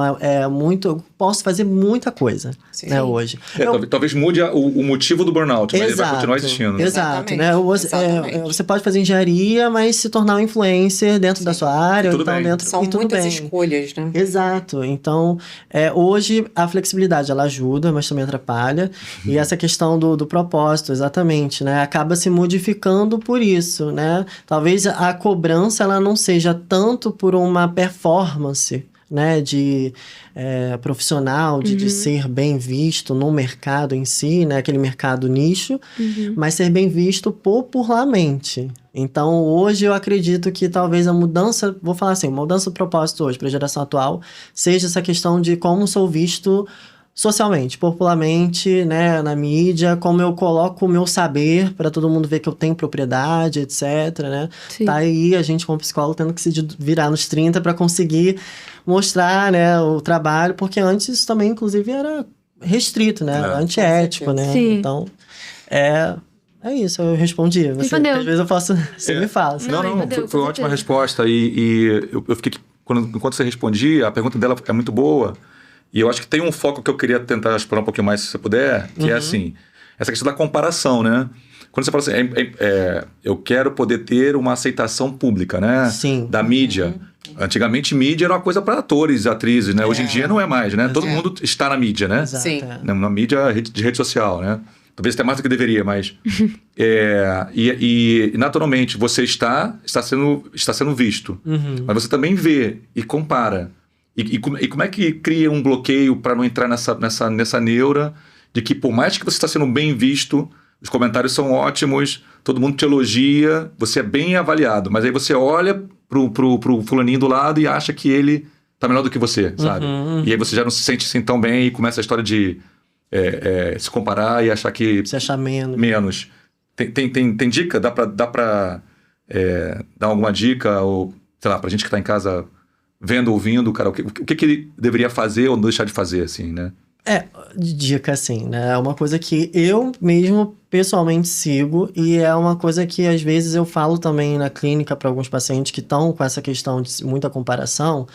eu posso fazer muita coisa, né, hoje. Talvez mude o motivo do burnout, mas ele vai continuar existindo. Né? Exato, né? Exatamente. Você pode fazer engenharia, mas se tornar um influencer dentro da sua área. Tudo então bem. São muitas escolhas, né? Exato. Então, hoje a flexibilidade ela ajuda, mas também atrapalha. E essa questão do propósito, exatamente, né? Acaba se modificando por isso, né? Talvez a cobrança ela não seja tanto por uma performance, né, de profissional, de ser bem visto no mercado em si, né, aquele mercado nicho, mas ser bem visto popularmente. Então, hoje eu acredito que talvez a mudança, vou falar assim, mudança do propósito hoje para a geração atual seja essa questão de como sou visto socialmente, popularmente, né, na mídia, como eu coloco o meu saber para todo mundo ver que eu tenho propriedade, etc, né? Sim. Tá aí a gente como psicólogo tendo que se virar nos 30 para conseguir mostrar, né, o trabalho, porque antes isso também, inclusive, era restrito, né? Antiético, né? Sim. Então, é isso, eu respondi. Respondeu. Às vezes eu posso... Você me fala. Não, respondeu, foi com uma ótima certeza. resposta. E eu fiquei... Enquanto você respondia, a pergunta dela é muito boa. E eu acho que tem um foco que eu queria tentar explorar um pouquinho mais, se você puder, que é assim, essa questão da comparação, né? Quando você fala assim, eu quero poder ter uma aceitação pública, né? Sim. Da mídia. Antigamente, mídia era uma coisa para atores, atrizes, né? Hoje em dia não é mais, né? Todo mundo está na mídia, né? Exato, Sim. Na mídia de rede social, né? Talvez até mais do que deveria, mas... e naturalmente, você está sendo visto. Mas você também vê e compara. E como é que cria um bloqueio para não entrar nessa neura de que, por mais que você está sendo bem visto, os comentários são ótimos, todo mundo te elogia, você é bem avaliado, mas aí você olha pro fulaninho do lado e acha que ele tá melhor do que você, sabe? E aí você já não se sente assim tão bem e começa a história de se comparar e achar que... Se achar menos. Tem dica? Dá pra dar alguma dica? Ou, sei lá, pra gente que tá em casa... vendo, ouvindo, cara, o que ele deveria fazer ou não deixar de fazer, assim, né? Dica, assim, né? É uma coisa que eu mesmo pessoalmente sigo e é uma coisa que às vezes eu falo também na clínica para alguns pacientes que estão com essa questão de muita comparação,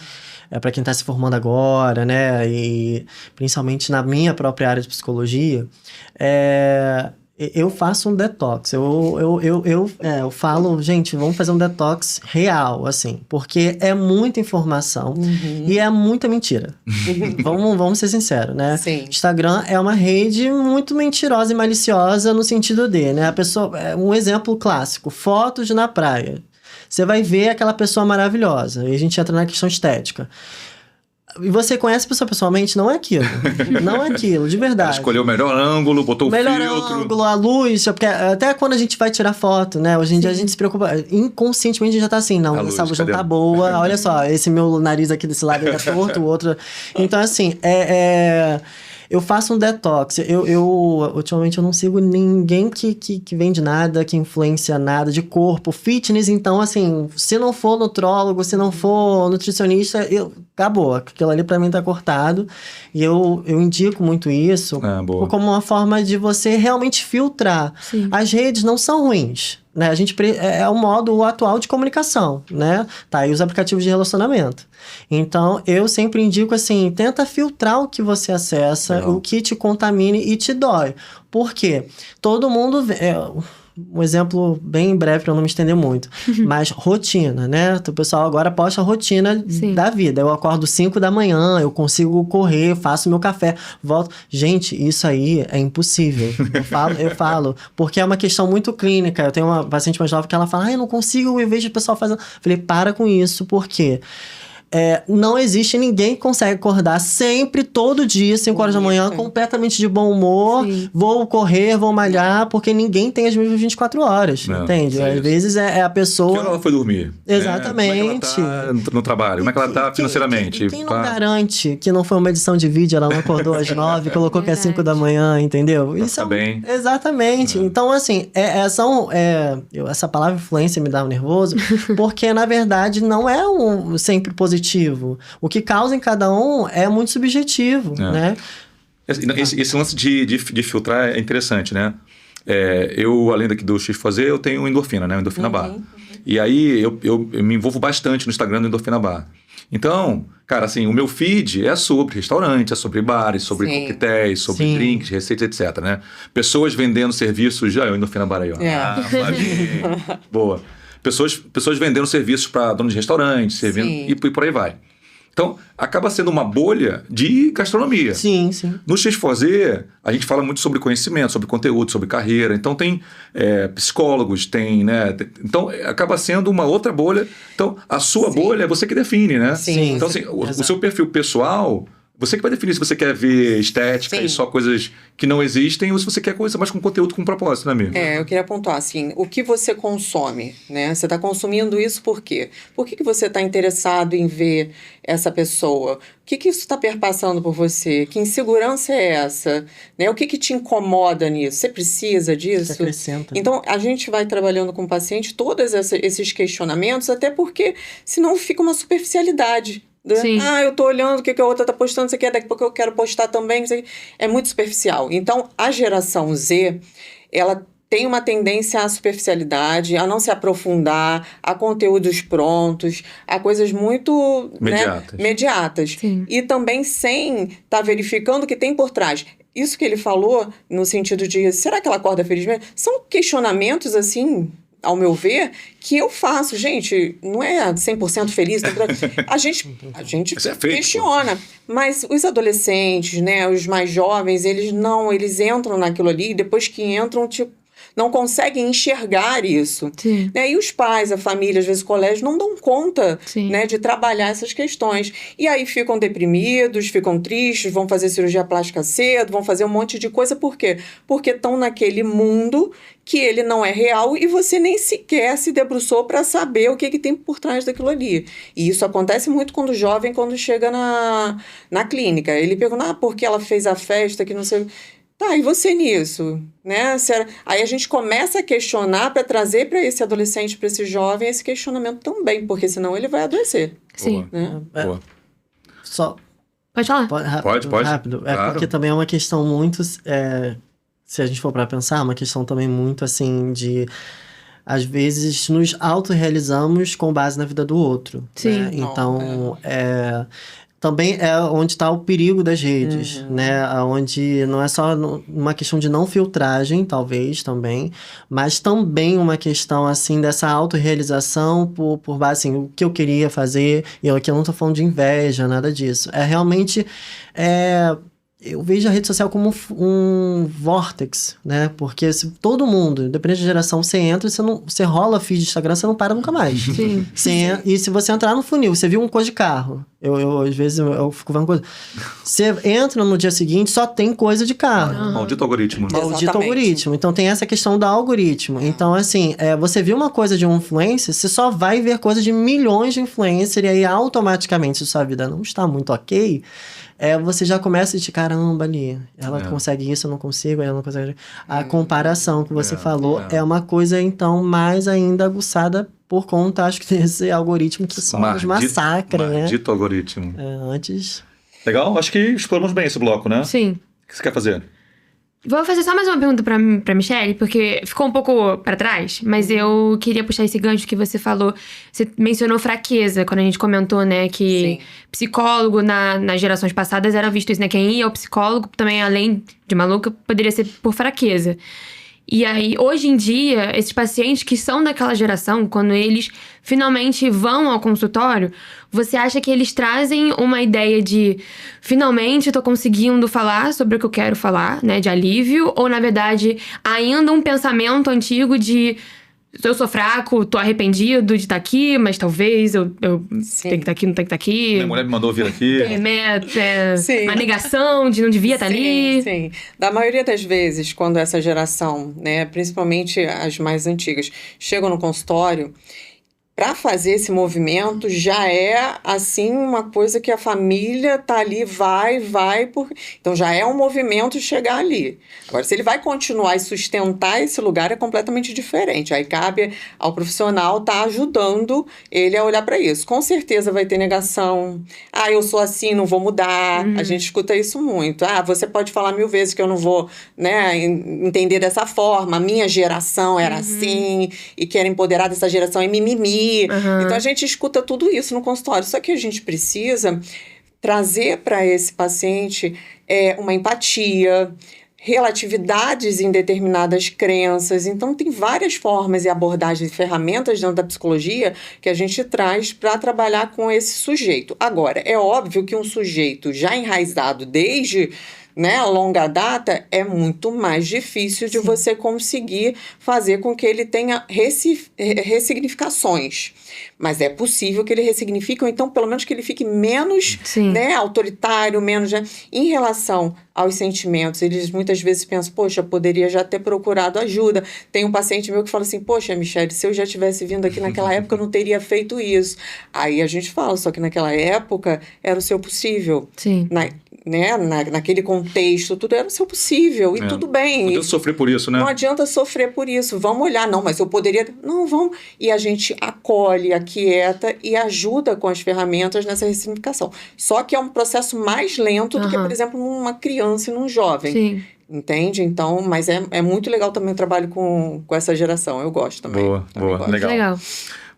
para quem está se formando agora, né? E principalmente na minha própria área de psicologia, eu faço um detox. Eu falo, gente, vamos fazer um detox real, assim, porque é muita informação e é muita mentira. Vamos ser sinceros, né? Sim. Instagram é uma rede muito mentirosa e maliciosa no sentido de, né? A pessoa, um exemplo clássico, fotos na praia. Você vai ver aquela pessoa maravilhosa, e a gente entra na questão estética. E você conhece a pessoa pessoalmente, não é aquilo. Não é aquilo, de verdade. Ela escolheu o melhor ângulo, botou o filtro. Ângulo, a luz, porque até quando a gente vai tirar foto, né? Hoje em dia a gente se preocupa, inconscientemente a gente já tá assim, não, essa luz não tá boa, olha só, esse meu nariz aqui desse lado é torto, o outro... Então, assim, eu faço um detox. Ultimamente, eu não sigo ninguém que vende nada, que influencia nada de corpo, fitness. Então, assim, se não for nutrólogo, se não for nutricionista, acabou. Aquilo ali pra mim tá cortado. E eu indico muito isso como uma forma de você realmente filtrar. Sim. As redes não são ruins, né? É o modo atual de comunicação, né? Tá aí os aplicativos de relacionamento. Então, eu sempre indico assim, tenta filtrar o que você acessa, o que te contamine e te dói. Por quê? Todo mundo... Um exemplo bem breve para eu não me estender muito. Mas rotina, né? O pessoal agora posta a rotina da vida. Eu acordo 5 da manhã, eu consigo correr, faço meu café, volto. Gente, isso aí é impossível. Eu falo, porque é uma questão muito clínica. Eu tenho uma paciente mais nova que ela fala, eu não consigo, eu vejo o pessoal fazendo. Falei, para com isso, por quê? Não existe ninguém que consegue acordar sempre, todo dia, 5 horas da manhã, completamente de bom humor. Sim. Vou correr, vou malhar, porque ninguém tem as mesmas 24 horas, entende? Às vezes é a pessoa... Que hora ela foi dormir? Exatamente. Como é que ela tá no trabalho? Como é que ela tá financeiramente? Quem não garante que não foi uma edição de vídeo, ela não acordou às 9, colocou que é 5 da manhã, entendeu? Isso bem. Exatamente. Então, assim, essa palavra influência me dá um nervoso, porque, na verdade, não é sempre positivo. O que causa em cada um é muito subjetivo, né? Esse lance de filtrar é interessante, né? Eu, além daqui do X Fazer, eu tenho endorfina, né? Endorfina Bar. E aí, eu me envolvo bastante no Instagram do Endorfina Bar. Então, cara, assim, o meu feed é sobre restaurante, é sobre bares, sobre coquetéis, sobre drinks, receitas, etc, né? Pessoas vendendo serviços... Já, eu Endorfina Bar aí, ó. Boa. Pessoas vendendo serviços para donos de restaurantes, servindo, e por aí vai. Então, acaba sendo uma bolha de gastronomia. Sim, sim. No X-Fazer, a gente fala muito sobre conhecimento, sobre conteúdo, sobre carreira. Então, tem psicólogos, né? Então, acaba sendo uma outra bolha. Então, a sua bolha é você que define, né? Sim. Então, assim, o seu perfil pessoal... Você que vai definir se você quer ver estética e só coisas que não existem ou se você quer coisa mais com conteúdo com propósito, né, amigo? Eu queria pontuar, assim, o que você consome, né? Você está consumindo isso por quê? Por que você está interessado em ver essa pessoa? O que isso está perpassando por você? Que insegurança é essa? Né? O que te incomoda nisso? Você precisa disso? Você acrescenta. Então, a gente vai trabalhando com o paciente todos esses questionamentos, até porque senão fica uma superficialidade. Sim. Eu tô olhando o que a outra tá postando, isso aqui, daqui a pouco eu quero postar também. Isso aqui. É muito superficial. Então, a geração Z, ela tem uma tendência à superficialidade, a não se aprofundar, a conteúdos prontos, a coisas muito imediatas. E também sem estar verificando o que tem por trás. Isso que ele falou, no sentido de, será que ela acorda feliz mesmo? São questionamentos, assim... ao meu ver, que eu faço. Gente, não é 100% feliz. A gente questiona. Mas os adolescentes, né, os mais jovens, eles entram naquilo ali e depois que entram, não conseguem enxergar isso. Né? E os pais, a família, às vezes o colégio, não dão conta, né, de trabalhar essas questões. E aí ficam deprimidos, ficam tristes, vão fazer cirurgia plástica cedo, vão fazer um monte de coisa. Por quê? Porque estão naquele mundo que ele não é real e você nem sequer se debruçou para saber o que tem por trás daquilo ali. E isso acontece muito quando o jovem, quando chega na clínica. Ele pergunta, porque ela fez a festa, que não sei... Tá, e você nisso? Né? Aí a gente começa a questionar para trazer para esse adolescente, para esse jovem, esse questionamento também, porque senão ele vai adoecer. Sim. Boa. Né? Boa. Pode falar? Pode. Rápido. Claro. Porque também é uma questão muito... se a gente for para pensar, é uma questão também muito, assim, de... Às vezes, nos autorrealizamos com base na vida do outro. Sim. Né? Então, também é onde está o perigo das redes, né? Onde não é só uma questão de não filtragem, talvez, também, mas também uma questão, assim, dessa autorrealização por base, assim, o que eu queria fazer, e aqui eu não tô falando de inveja, nada disso. É realmente... Eu vejo a rede social como um vórtex, né? Porque se todo mundo, independente da geração, você entra, você rola feed de Instagram, você não para nunca mais. Sim. E se você entrar no funil, você viu uma coisa de carro, Às vezes, eu fico vendo coisa. Você entra no dia seguinte, só tem coisa de carro. Maldito algoritmo. Maldito Exatamente. algoritmo. Então, tem essa questão do algoritmo. Então, assim, você viu uma coisa de um influencer, você só vai ver coisa de milhões de influencers, e aí, automaticamente, se sua vida não está muito ok, você já começa de caramba ali. Ela consegue isso, eu não consigo, ela não consegue. A comparação que você falou é uma coisa, então, mais ainda aguçada por conta, acho que, desse algoritmo que só nos massacra, né? Maldito algoritmo. Antes... Legal? Acho que exploramos bem esse bloco, né? Sim. O que você quer fazer? Vou fazer só mais uma pergunta pra Michelle, porque ficou um pouco pra trás, mas eu queria puxar esse gancho que você falou. Você mencionou fraqueza, quando a gente comentou, né, que Sim. psicólogo nas gerações passadas era visto isso, né? Quem ia ao psicólogo também, além de maluco, poderia ser por fraqueza. E aí, hoje em dia, esses pacientes que são daquela geração, quando eles finalmente vão ao consultório, você acha que eles trazem uma ideia de finalmente tô conseguindo falar sobre o que eu quero falar, né, de alívio, ou na verdade, ainda um pensamento antigo de eu sou fraco, tô arrependido de estar aqui, mas talvez eu tenho que estar aqui, não tenho que estar aqui. Minha mulher me mandou vir aqui. Sim. A negação de não devia estar ali. Sim. Da maioria das vezes, quando essa geração, né, principalmente as mais antigas, chegam no consultório, para fazer esse movimento já é, assim, uma coisa que a família tá ali, vai. Então, já é um movimento chegar ali. Agora, se ele vai continuar e sustentar esse lugar, é completamente diferente. Aí cabe ao profissional estar ajudando ele a olhar para isso. Com certeza vai ter negação. Eu sou assim, não vou mudar. A gente escuta isso muito. Você pode falar 1000 vezes que eu não vou, né, entender dessa forma. A minha geração era assim, e quero empoderar dessa geração é mimimi. Então, a gente escuta tudo isso no consultório. Só que a gente precisa trazer para esse paciente uma empatia, relatividades em determinadas crenças. Então, tem várias formas e abordagens e ferramentas dentro da psicologia que a gente traz para trabalhar com esse sujeito. Agora, é óbvio que um sujeito já enraizado desde... né, a longa data, é muito mais difícil de você conseguir fazer com que ele tenha ressignificações. Mas é possível que ele ressignifique, ou então, pelo menos, que ele fique menos, né, autoritário, menos... Né? Em relação aos sentimentos, eles muitas vezes pensam, poxa, poderia já ter procurado ajuda. Tem um paciente meu que fala assim, poxa, Michelle, se eu já tivesse vindo aqui naquela época, eu não teria feito isso. Aí a gente fala, só que naquela época era o seu possível. Sim. Naquele contexto, tudo era o seu possível, e tudo bem. Não adianta sofrer por isso, né? Não adianta sofrer por isso. Vamos olhar, não, mas eu poderia... Não, vamos... E a gente acolhe, aquieta e ajuda com as ferramentas nessa ressignificação. Só que é um processo mais lento do que, por exemplo, numa criança e num jovem. Sim. Entende? Então, mas é muito legal também o trabalho com essa geração. Eu gosto também. Boa, gosto. legal.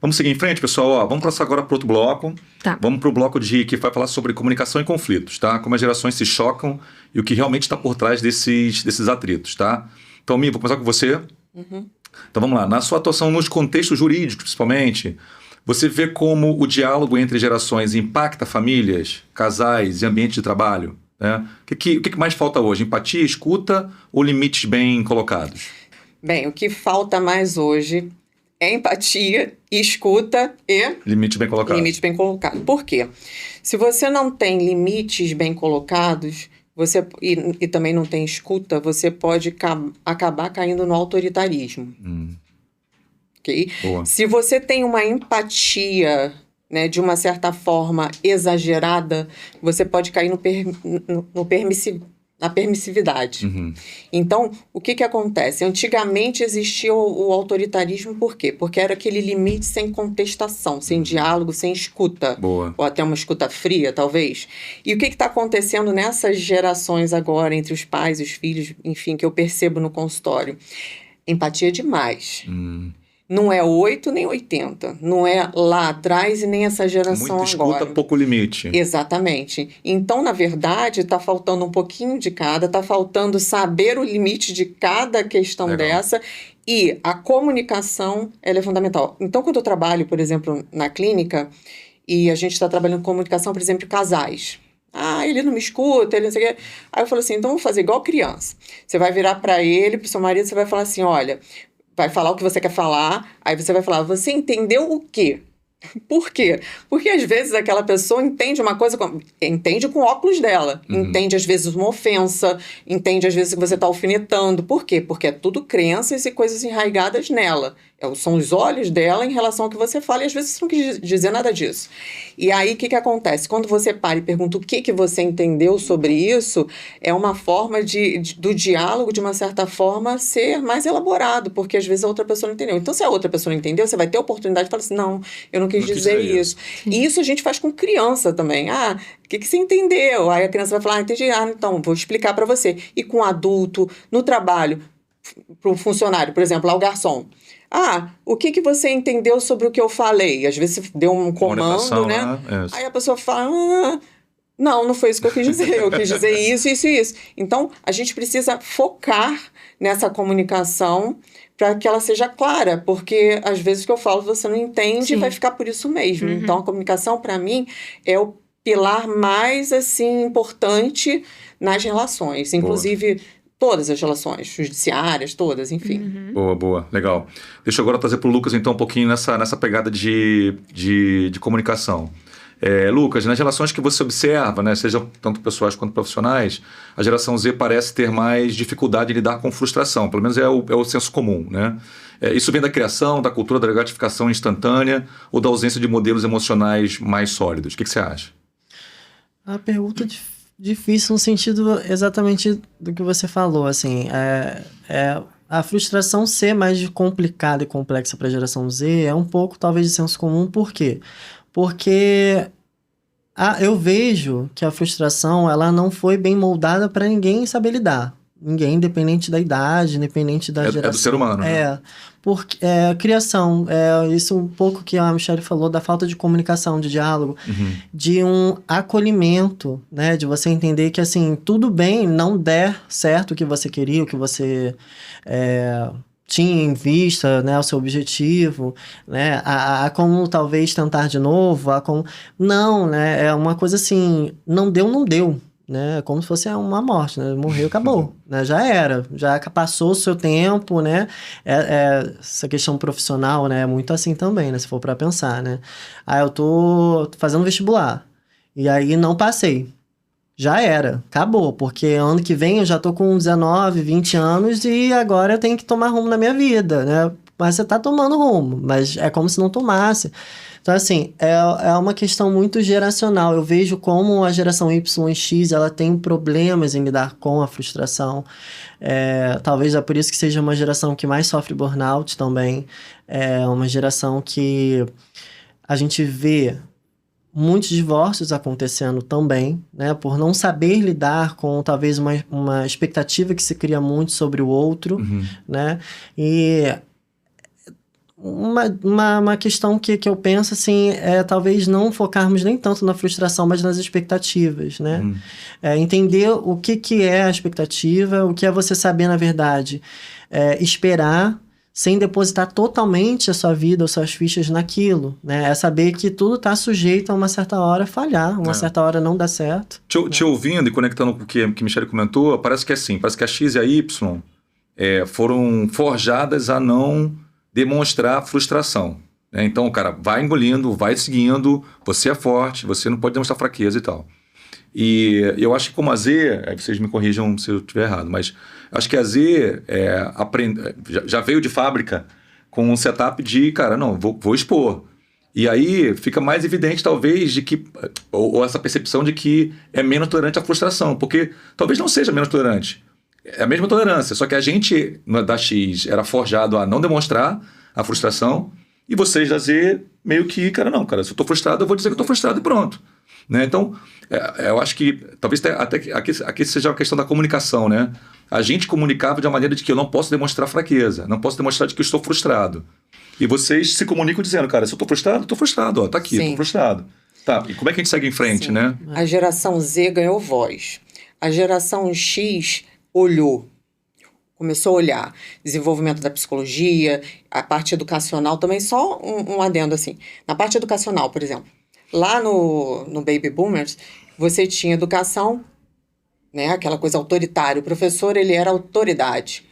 Vamos seguir em frente, pessoal. Vamos passar agora para outro bloco. Tá. Vamos para o bloco que vai falar sobre comunicação e conflitos, tá? Como as gerações se chocam e o que realmente está por trás desses atritos, tá? Então, Mi, vou começar com você. Então, vamos lá. Na sua atuação nos contextos jurídicos, principalmente, você vê como o diálogo entre gerações impacta famílias, casais e ambiente de trabalho? Né? O que mais falta hoje? Empatia, escuta ou limites bem colocados? Bem, o que falta mais hoje é empatia, escuta e... Limite bem colocado. Limite bem colocado. Por quê? Se você não tem limites bem colocados, e também não tem escuta, você pode acabar caindo no autoritarismo. Ok? Boa. Se você tem uma empatia, né, de uma certa forma exagerada, você pode cair na permissividade. Então, o que acontece? Antigamente existia o autoritarismo, por quê? Porque era aquele limite sem contestação, sem diálogo, sem escuta. Boa. Ou até uma escuta fria, talvez. E o que está acontecendo nessas gerações agora, entre os pais e os filhos, enfim, que eu percebo no consultório? Empatia demais. Não é 8 nem 80. Não é lá atrás e nem essa geração Muita agora. escuta, pouco limite. Exatamente. Então, na verdade, está faltando um pouquinho de cada, está faltando saber o limite de cada questão dessa, e a comunicação ela é fundamental. Então, quando eu trabalho, por exemplo, na clínica, e a gente está trabalhando com comunicação, por exemplo, casais. Ele não me escuta, ele não sei o quê. Aí eu falo assim, então vamos fazer igual criança. Você vai virar para ele, para o seu marido, você vai falar assim, olha... Vai falar o que você quer falar, aí você vai falar, você entendeu o quê? Por quê? Porque às vezes aquela pessoa entende uma coisa, entende com óculos dela, entende às vezes uma ofensa, entende às vezes que você está alfinetando. Por quê? Porque é tudo crenças e coisas enraigadas nela. São os olhos dela em relação ao que você fala, e às vezes você não quis dizer nada disso. E aí, o que acontece? Quando você para e pergunta o que você entendeu sobre isso, é uma forma do diálogo, de uma certa forma, ser mais elaborado, porque às vezes a outra pessoa não entendeu. Então, se a outra pessoa não entendeu, você vai ter a oportunidade de falar assim, não, eu não quis dizer isso. E isso a gente faz com criança também. O que você entendeu? Aí a criança vai falar, entendi, então, vou explicar para você. E com adulto, no trabalho, para o funcionário, por exemplo, lá o garçom. O que você entendeu sobre o que eu falei? Às vezes você deu um comando, né? Aí a pessoa fala, não foi isso que eu quis dizer. Eu quis dizer isso, isso e isso. Então, a gente precisa focar nessa comunicação para que ela seja clara, porque às vezes o que eu falo você não entende e vai ficar por isso mesmo. Então, a comunicação, para mim, é o pilar mais, assim, importante nas relações. Inclusive... Todas as relações, judiciárias, todas, enfim. Boa, legal. Deixa eu agora trazer para o Lucas, então, um pouquinho nessa pegada de comunicação. Lucas, nas relações que você observa, né, sejam tanto pessoais quanto profissionais, a geração Z parece ter mais dificuldade de lidar com frustração, pelo menos é o senso comum, né? Isso vem da criação, da cultura da gratificação instantânea ou da ausência de modelos emocionais mais sólidos? O que você acha? A pergunta difícil no sentido exatamente do que você falou, assim, a frustração ser mais complicada e complexa para a geração Z é um pouco, talvez, de senso comum. Por quê? Porque eu vejo que a frustração, ela não foi bem moldada para ninguém saber lidar. Ninguém, independente da idade, independente da geração. É do ser humano, né? Porque criação, isso um pouco que a Michelle falou, da falta de comunicação, de diálogo, de um acolhimento, né? De você entender que, assim, tudo bem não der certo o que você queria, o que você tinha em vista, né? O seu objetivo, né? A como talvez tentar de novo, Não, né? É uma coisa assim, não deu. Né? Como se fosse uma morte, né? Morreu, acabou, né? Já era, já passou o seu tempo, né? Essa questão profissional, né? É muito assim também, né? Se for para pensar, né? Eu tô fazendo vestibular e aí não passei. Já era, acabou, porque ano que vem eu já tô com 19, 20 anos e agora eu tenho que tomar rumo na minha vida, né? Mas você tá tomando rumo, mas é como se não tomasse. Então, assim, é uma questão muito geracional. Eu vejo como a geração Y e X, ela tem problemas em lidar com a frustração. Talvez é por isso que seja uma geração que mais sofre burnout também. É uma geração que a gente vê muitos divórcios acontecendo também, né? Por não saber lidar com, talvez, uma expectativa que se cria muito sobre o outro, né? E... Uma questão que eu penso, assim, talvez não focarmos nem tanto na frustração, mas nas expectativas, né? Entender o que é a expectativa, o que é você saber, na verdade, esperar sem depositar totalmente a sua vida ou suas fichas naquilo, né? É saber que tudo está sujeito a uma certa hora falhar, uma certa hora não dar certo. Te ouvindo e conectando com o que Michelle comentou, parece que parece que a X e a Y foram forjadas a não demonstrar frustração, né? Então, o cara vai engolindo, vai seguindo, você é forte, você não pode demonstrar fraqueza e tal. E eu acho que como a Z, aí vocês me corrijam se eu estiver errado, mas acho que a Z já veio de fábrica com um setup de, cara, não, vou expor. E aí fica mais evidente, talvez, de que, ou essa percepção de que é menos tolerante à frustração, porque talvez não seja menos tolerante. É a mesma tolerância, só que a gente da X era forjado a não demonstrar a frustração e vocês da Z meio que, cara, se eu tô frustrado, eu vou dizer que eu tô frustrado e pronto. Né? Então, eu acho que talvez até aqui seja uma questão da comunicação, né? A gente comunicava de uma maneira de que eu não posso demonstrar fraqueza, não posso demonstrar de que eu estou frustrado. E vocês se comunicam dizendo, cara, se eu tô frustrado, ó, tá aqui, Sim. tô frustrado. Tá, e como é que a gente segue em frente, Sim. né? A geração Z ganhou voz. A geração X olhou. Começou a olhar. Desenvolvimento da psicologia, a parte educacional também, só um adendo assim. Na parte educacional, por exemplo, lá no Baby Boomers, você tinha educação, né, aquela coisa autoritária. O professor, ele era autoridade.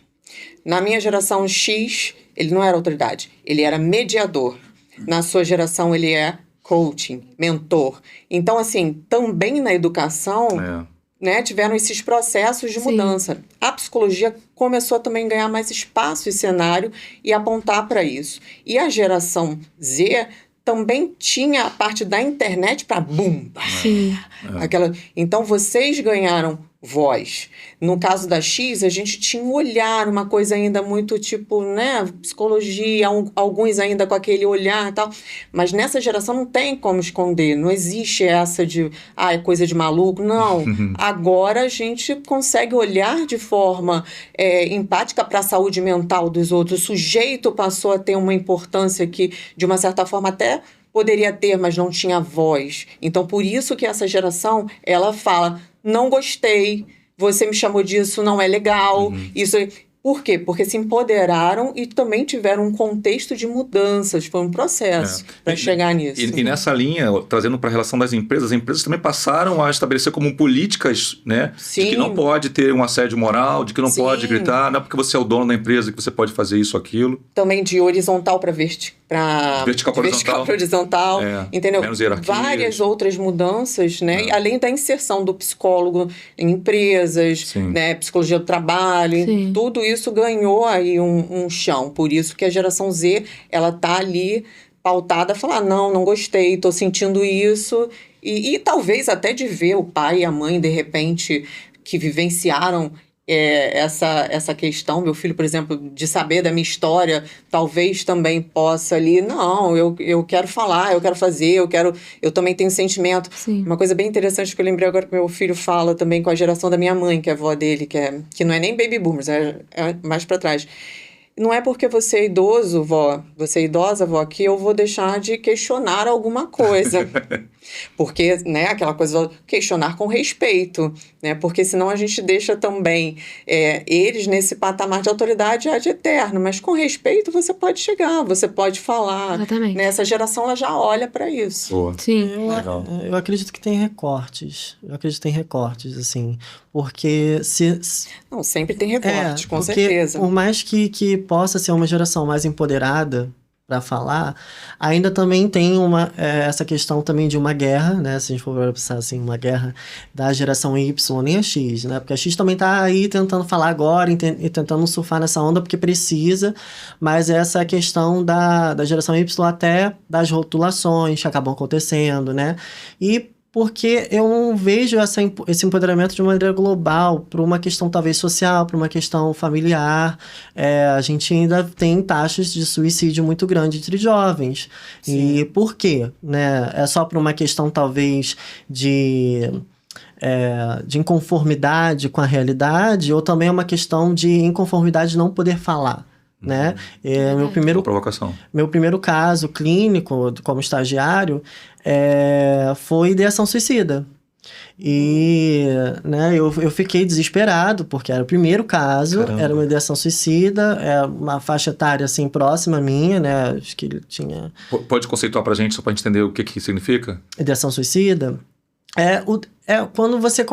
Na minha geração X, ele não era autoridade, ele era mediador. na sua geração ele é coaching, mentor. Então, assim, também na educação, né, tiveram esses processos de mudança. A psicologia começou a também ganhar mais espaço e cenário e apontar para isso. E a geração Z também tinha a parte da internet para boom. Então, vocês ganharam voz. No caso da X, a gente tinha um olhar, uma coisa ainda muito tipo, né, psicologia, alguns ainda com aquele olhar e tal. Mas nessa geração não tem como esconder, não existe essa de, é coisa de maluco. Não. Agora a gente consegue olhar de forma empática para a saúde mental dos outros. O sujeito passou a ter uma importância que, de uma certa forma, até poderia ter, mas não tinha voz. Então, por isso que essa geração, ela fala, não gostei, você me chamou disso, não é legal, isso... Por quê? Porque se empoderaram e também tiveram um contexto de mudanças, foi um processo para chegar nisso. E nessa linha, trazendo para a relação das empresas, as empresas também passaram a estabelecer como políticas, né? Sim. De que não pode ter um assédio moral, de que não pode gritar, não é porque você é o dono da empresa que você pode fazer isso ou aquilo. Também de horizontal para vertical para horizontal, entendeu? Menos hierarquias. Várias outras mudanças, né? E além da inserção do psicólogo em empresas, né? Psicologia do trabalho, tudo isso ganhou aí um chão. Por isso que a geração Z, ela tá ali pautada a falar, não gostei, tô sentindo isso. E talvez até de ver o pai e a mãe, de repente, que vivenciaram essa questão, meu filho, por exemplo, de saber da minha história, talvez também possa ali, não, eu quero falar, eu quero fazer, eu também tenho sentimento. Uma coisa bem interessante que eu lembrei agora que meu filho fala também com a geração da minha mãe, que é a avó dele, que não é nem baby boomers, é mais para trás. Não é porque você é idoso, vó, você é idosa, vó, que eu vou deixar de questionar alguma coisa. Porque, né, aquela coisa, questionar com respeito, né? Porque senão a gente deixa também eles nesse patamar de autoridade ad eterno, mas com respeito você pode chegar, você pode falar. Exatamente. Né? Essa geração, ela já olha para isso. Boa. Sim. Eu acredito que tem recortes. Assim, porque Não, sempre tem recortes, com porque certeza. Por mais que possa ser uma geração mais empoderada para falar, ainda também tem essa questão também de uma guerra, né? Se a gente for pensar assim, uma guerra da geração Y, nem a X, né? Porque a X também tá aí tentando falar agora e tentando surfar nessa onda porque precisa, mas essa questão da geração Y até das rotulações que acabam acontecendo, né? E porque eu não vejo esse empoderamento de maneira global, por uma questão talvez social, por uma questão familiar. A gente ainda tem taxas de suicídio muito grandes entre jovens. Sim. E por quê? Né? É só por uma questão talvez de inconformidade com a realidade, ou também é uma questão de inconformidade de não poder falar. Né? Meu primeiro caso clínico como estagiário foi ideação suicida. E né, eu fiquei desesperado, porque era o primeiro caso. Caramba. Era uma ideação suicida, uma faixa etária assim, próxima à minha, né? Acho que ele tinha... Pode conceituar pra gente, só pra gente entender o que significa? Ideação suicida quando você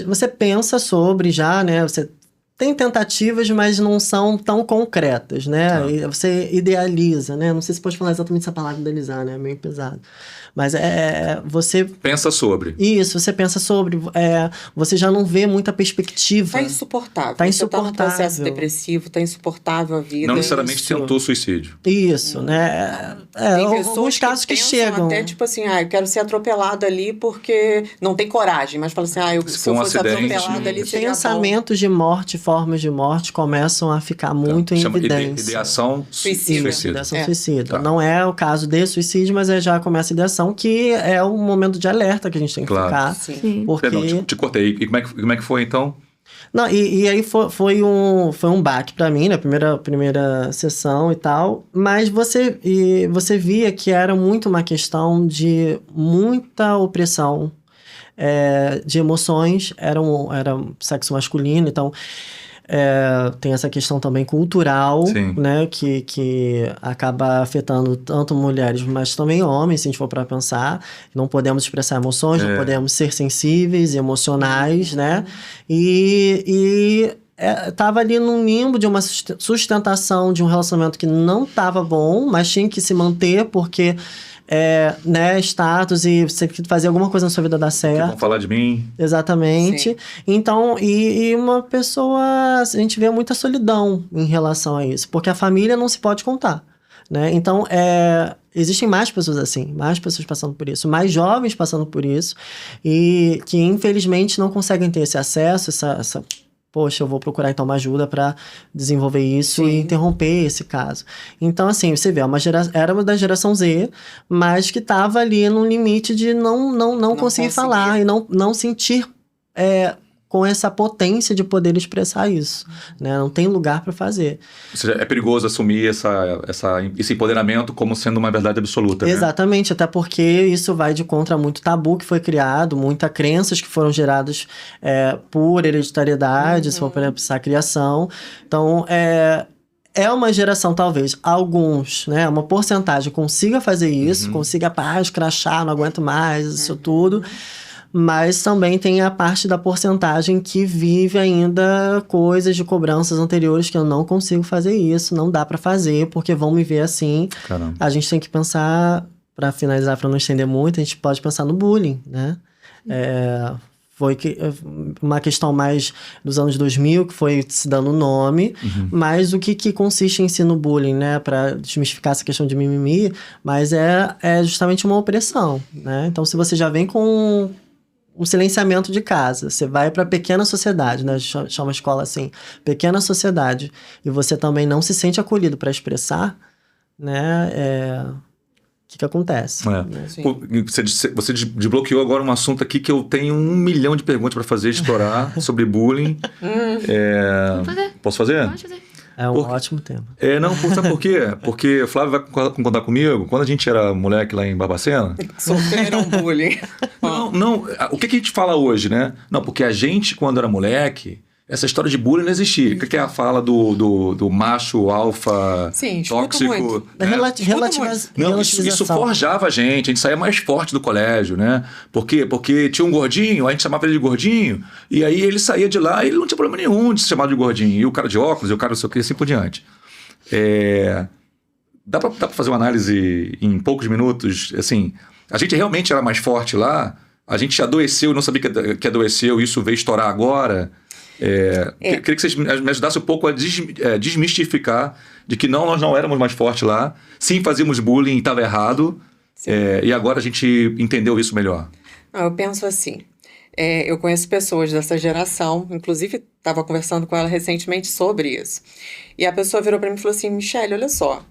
você pensa sobre já, né? Você tem tentativas, mas não são tão concretas, né? E você idealiza, né? Não sei se pode falar exatamente essa palavra, idealizar, né? É meio pesado. Mas você... Pensa sobre. Isso, você pensa sobre. Você já não vê muita perspectiva. Tá insuportável. Você tá num processo depressivo, tá insuportável a vida. Não necessariamente tentou suicídio. Isso, né? Tem pessoas alguns casos que chegam. Até tipo assim, eu quero ser atropelado ali porque não tem coragem, mas fala assim, se eu fosse atropelado ali, seria pensamentos de morte, formas de morte começam a ficar muito em evidência. Ideação suicida. Ideação suicida. Não é o caso de suicídio, mas já começa a ideação, que é um momento de alerta que a gente tem que ficar. Sim. Porque... Perdão, te cortei. E como é que foi, então? Não, e aí foi um baque pra mim, na primeira sessão e tal, mas você via que era muito uma questão de muita opressão de emoções, era sexo masculino, então tem essa questão também cultural, né, que acaba afetando tanto mulheres, mas também homens, se a gente for para pensar. Não podemos expressar emoções, não podemos ser sensíveis, emocionais, né? E tava ali num limbo de uma sustentação de um relacionamento que não tava bom, mas tinha que se manter porque, né, status e você tem que fazer alguma coisa na sua vida dar Que certo. vão falar de mim. Exatamente. Sim. Então, e uma pessoa... A gente vê muita solidão em relação a isso, porque a família não se pode contar, né? Então, existem mais pessoas assim, mais pessoas passando por isso, mais jovens passando por isso, e que infelizmente não conseguem ter esse acesso, poxa, eu vou procurar então uma ajuda para desenvolver isso Sim. e interromper esse caso. Então, assim, você vê, era uma da geração Z, mas que estava ali no limite de não conseguir falar e não sentir com essa potência de poder expressar isso, né? Não tem lugar para fazer. Ou seja, é perigoso assumir esse empoderamento como sendo uma verdade absoluta, né? Exatamente, até porque isso vai de contra muito tabu que foi criado, muitas crenças que foram geradas por hereditariedade, se for para pensar a criação. Então, é uma geração, talvez, alguns, né, uma porcentagem consiga fazer isso, consiga escrachar, não aguento mais, isso tudo. Mas também tem a parte da porcentagem que vive ainda coisas de cobranças anteriores que eu não consigo fazer isso, não dá pra fazer, porque vão me ver assim. Caramba. A gente tem que pensar, pra finalizar, pra não estender muito, a gente pode pensar no bullying, né? Foi uma questão mais dos anos 2000, que foi se dando nome, mas o que consiste em si no bullying, né? Para desmistificar essa questão de mimimi, mas é justamente uma opressão, né? Então, se você já vem com um silenciamento de casa, você vai para pequena sociedade, né? Chama a escola assim, pequena sociedade, e você também não se sente acolhido para expressar, né? O que acontece? Né? Pô, você desbloqueou agora um assunto aqui que eu tenho 1 milhão de perguntas para fazer, explorar sobre bullying. Vamos fazer. Posso fazer? Pode fazer. É um ótimo tema. Sabe por quê? Porque o Flávio vai concordar comigo. Quando a gente era moleque lá em Barbacena... Sofreram bullying. Não, o que a gente fala hoje, né? Não, porque a gente, quando era moleque, essa história de bullying não existia. O que é a fala do macho alfa Sim, escuto tóxico? muito. Né? Não, isso forjava a gente saía mais forte do colégio, né? Por quê? Porque tinha um gordinho, a gente chamava ele de gordinho, e aí ele saía de lá e ele não tinha problema nenhum de se chamar de gordinho. E o cara de óculos, e o cara não sei o que, assim por diante. Dá pra fazer uma análise em poucos minutos? Assim, a gente realmente era mais forte lá, a gente adoeceu, não sabia que adoeceu, isso veio estourar agora. Queria que vocês me ajudassem um pouco a desmistificar de que nós não éramos mais fortes lá, sim, fazíamos bullying e estava errado, e agora a gente entendeu isso melhor. Não, eu penso assim, eu conheço pessoas dessa geração, inclusive estava conversando com ela recentemente sobre isso, e a pessoa virou para mim e falou assim: Michele, olha só,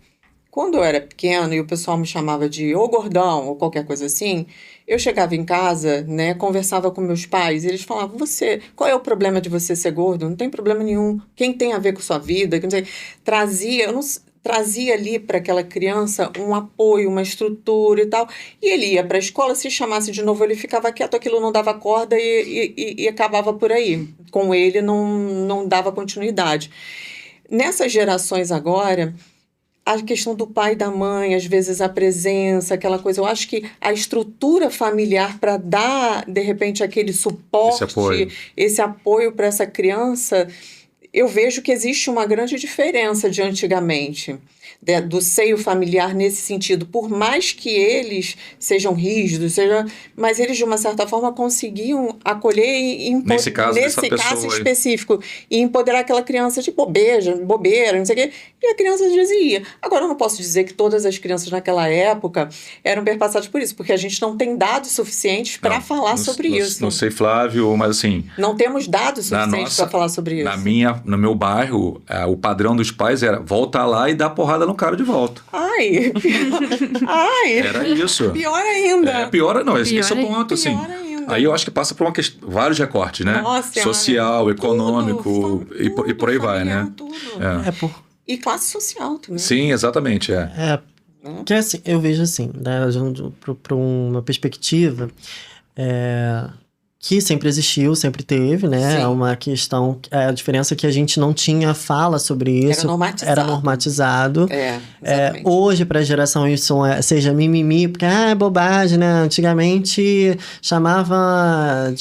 quando eu era pequeno e o pessoal me chamava de ô gordão ou qualquer coisa assim, eu chegava em casa, né, conversava com meus pais e eles falavam: qual é o problema de você ser gordo? Não tem problema nenhum. Quem tem a ver com sua vida? Trazia ali para aquela criança um apoio, uma estrutura e tal. E ele ia para a escola, se chamasse de novo, ele ficava quieto, aquilo não dava corda e acabava por aí. Com ele não dava continuidade. Nessas gerações agora, a questão do pai e da mãe, às vezes a presença, aquela coisa. Eu acho que a estrutura familiar para dar, de repente, aquele suporte, esse apoio para essa criança, eu vejo que existe uma grande diferença de antigamente, do seio familiar nesse sentido. Por mais que eles sejam rígidos, mas eles, de uma certa forma, conseguiam acolher e nesse caso específico, e empoderar aquela criança de bobeira, não sei o quê, e a criança dizia. Agora, eu não posso dizer que todas as crianças naquela época eram perpassadas por isso, porque a gente não tem dados suficientes para falar sobre isso. Não sei, Flávio, mas assim... Não temos dados suficientes para falar sobre isso. No meu bairro, o padrão dos pais era voltar lá e dar porrada no cara de volta. Ai! Era isso. Pior ainda. Esse é o ponto, assim. Ainda. Aí eu acho que passa por vários recortes, né? Nossa, social, econômico tudo, e por aí vai, né? Tudo. E classe social também. Sim, exatamente, Que assim, eu vejo assim, né, para uma perspectiva que sempre existiu, sempre teve, né? É uma questão, a diferença é que a gente não tinha fala sobre isso. Era normatizado. Hoje, para a geração Y, seja mimimi, porque é bobagem, né? Antigamente chamava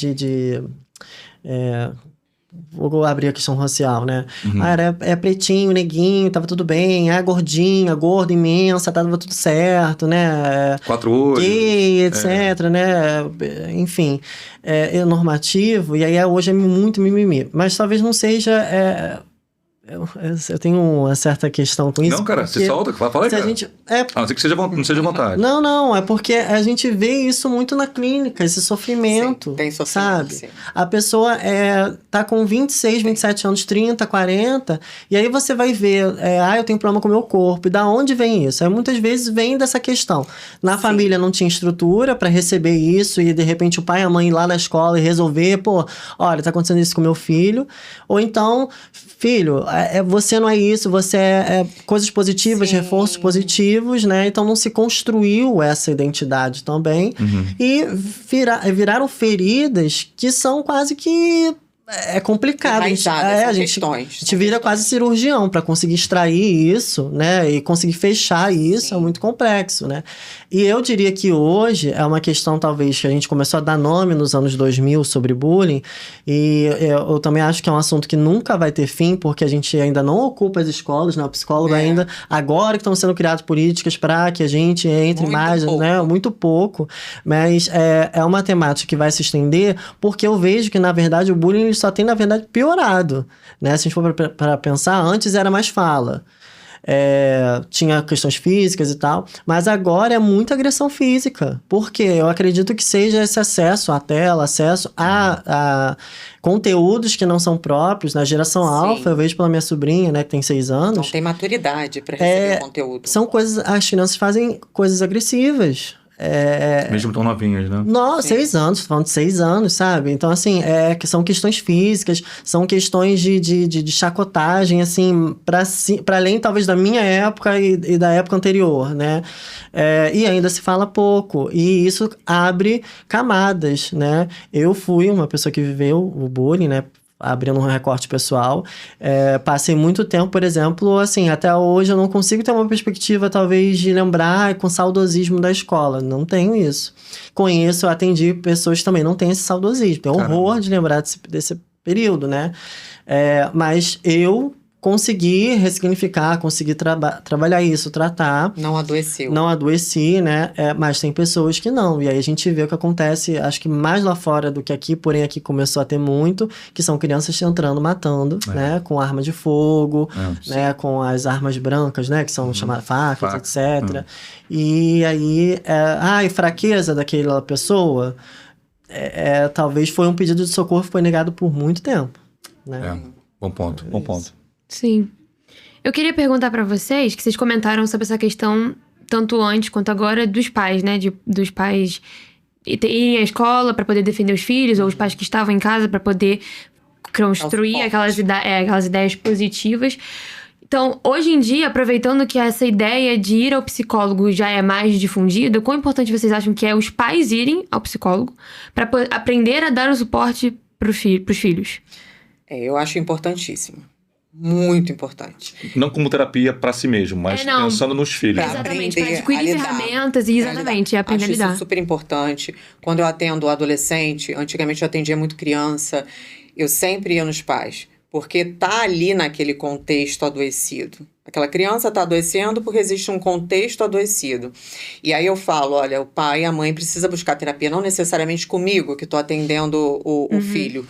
vou abrir a questão racial, né? É pretinho, neguinho, tava tudo bem. Gordinha, gorda, imensa, tava tudo certo, né? 4 olhos. Gay, etc, né? Enfim, é normativo. E aí hoje é muito mimimi. Mas talvez não seja... Eu tenho uma certa questão com isso. Não, cara, se solta, fala aí, se a cara. gente, A não ser que não seja vontade. Não, é porque a gente vê isso muito na clínica, esse sofrimento. Sim, tem sofrimento, sabe? sim. A pessoa tá com 26, 27 anos, 30, 40, e aí você vai ver, eu tenho problema com o meu corpo. E da onde vem isso? Aí muitas vezes vem dessa questão. Na família não tinha estrutura para receber isso, e de repente o pai e a mãe ir lá na escola e resolver, olha, tá acontecendo isso com meu filho. Ou então, filho, você não é isso, você é coisas positivas, Sim. reforços positivos, né? Então não se construiu essa identidade também. E viraram feridas que são quase que complicado. Enraizadas, A são gente questões. a gente vira quase cirurgião para conseguir extrair isso, né? E conseguir fechar isso. Sim. É muito complexo, né? E eu diria que hoje é uma questão, talvez, que a gente começou a dar nome nos anos 2000 sobre bullying. E eu também acho que é um assunto que nunca vai ter fim, porque a gente ainda não ocupa as escolas, né? O psicólogo ainda... Agora que estão sendo criadas políticas para que a gente entre Muito mais, pouco. né? Muito pouco. Mas é uma temática que vai se estender, porque eu vejo que, na verdade, o bullying só tem, na verdade, piorado, né? Se a gente for para pensar, antes era mais fala. Tinha questões físicas e tal, mas agora é muita agressão física, porque eu acredito que seja esse acesso à tela, acesso a conteúdos que não são próprios. Na geração alfa, eu vejo pela minha sobrinha, né, que tem 6 anos. Não tem maturidade para receber o conteúdo. São coisas, as crianças fazem coisas agressivas. Mesmo tão novinhas, né? 6 anos, tô falando de 6 anos, sabe? Então, assim, que são questões físicas, são questões de chacotagem, assim, para além, talvez, da minha época e da época anterior, né? E ainda se fala pouco, e isso abre camadas, né? Eu fui uma pessoa que viveu o bullying, né? Abrindo um recorte pessoal, passei muito tempo, por exemplo, assim, até hoje eu não consigo ter uma perspectiva, talvez, de lembrar com saudosismo da escola, não tenho isso. Conheço, eu atendi pessoas que também não têm esse saudosismo, tenho horror de lembrar desse período, né? Mas eu consegui ressignificar, consegui trabalhar isso, tratar. Não adoeceu. Não adoeci, né? Mas tem pessoas que não. E aí a gente vê o que acontece, acho que mais lá fora do que aqui, porém aqui começou a ter muito, que são crianças entrando, matando, né? Com arma de fogo, né? Com as armas brancas, né? Que são chamadas facas, etc. E aí, fraqueza daquela pessoa, talvez foi um pedido de socorro que foi negado por muito tempo, né? Bom ponto. Sim. Eu queria perguntar pra vocês, que vocês comentaram sobre essa questão, tanto antes quanto agora, dos pais, né? Dos pais irem à escola pra poder defender os filhos, ou os pais que estavam em casa pra poder construir aquelas ideias positivas. Então, hoje em dia, aproveitando que essa ideia de ir ao psicólogo já é mais difundida, quão importante vocês acham que é os pais irem ao psicólogo pra aprender a dar o suporte pros filhos? Eu acho importantíssimo. Muito importante. Não como terapia para si mesmo, mas pensando nos filhos. Exatamente, para adquirir ferramentas e aprender a lidar. Acho isso super importante. Quando eu atendo adolescente, antigamente eu atendia muito criança, eu sempre ia nos pais, porque tá ali naquele contexto adoecido. Aquela criança tá adoecendo porque existe um contexto adoecido. E aí eu falo, olha, o pai e a mãe precisam buscar terapia, não necessariamente comigo, que estou atendendo o filho.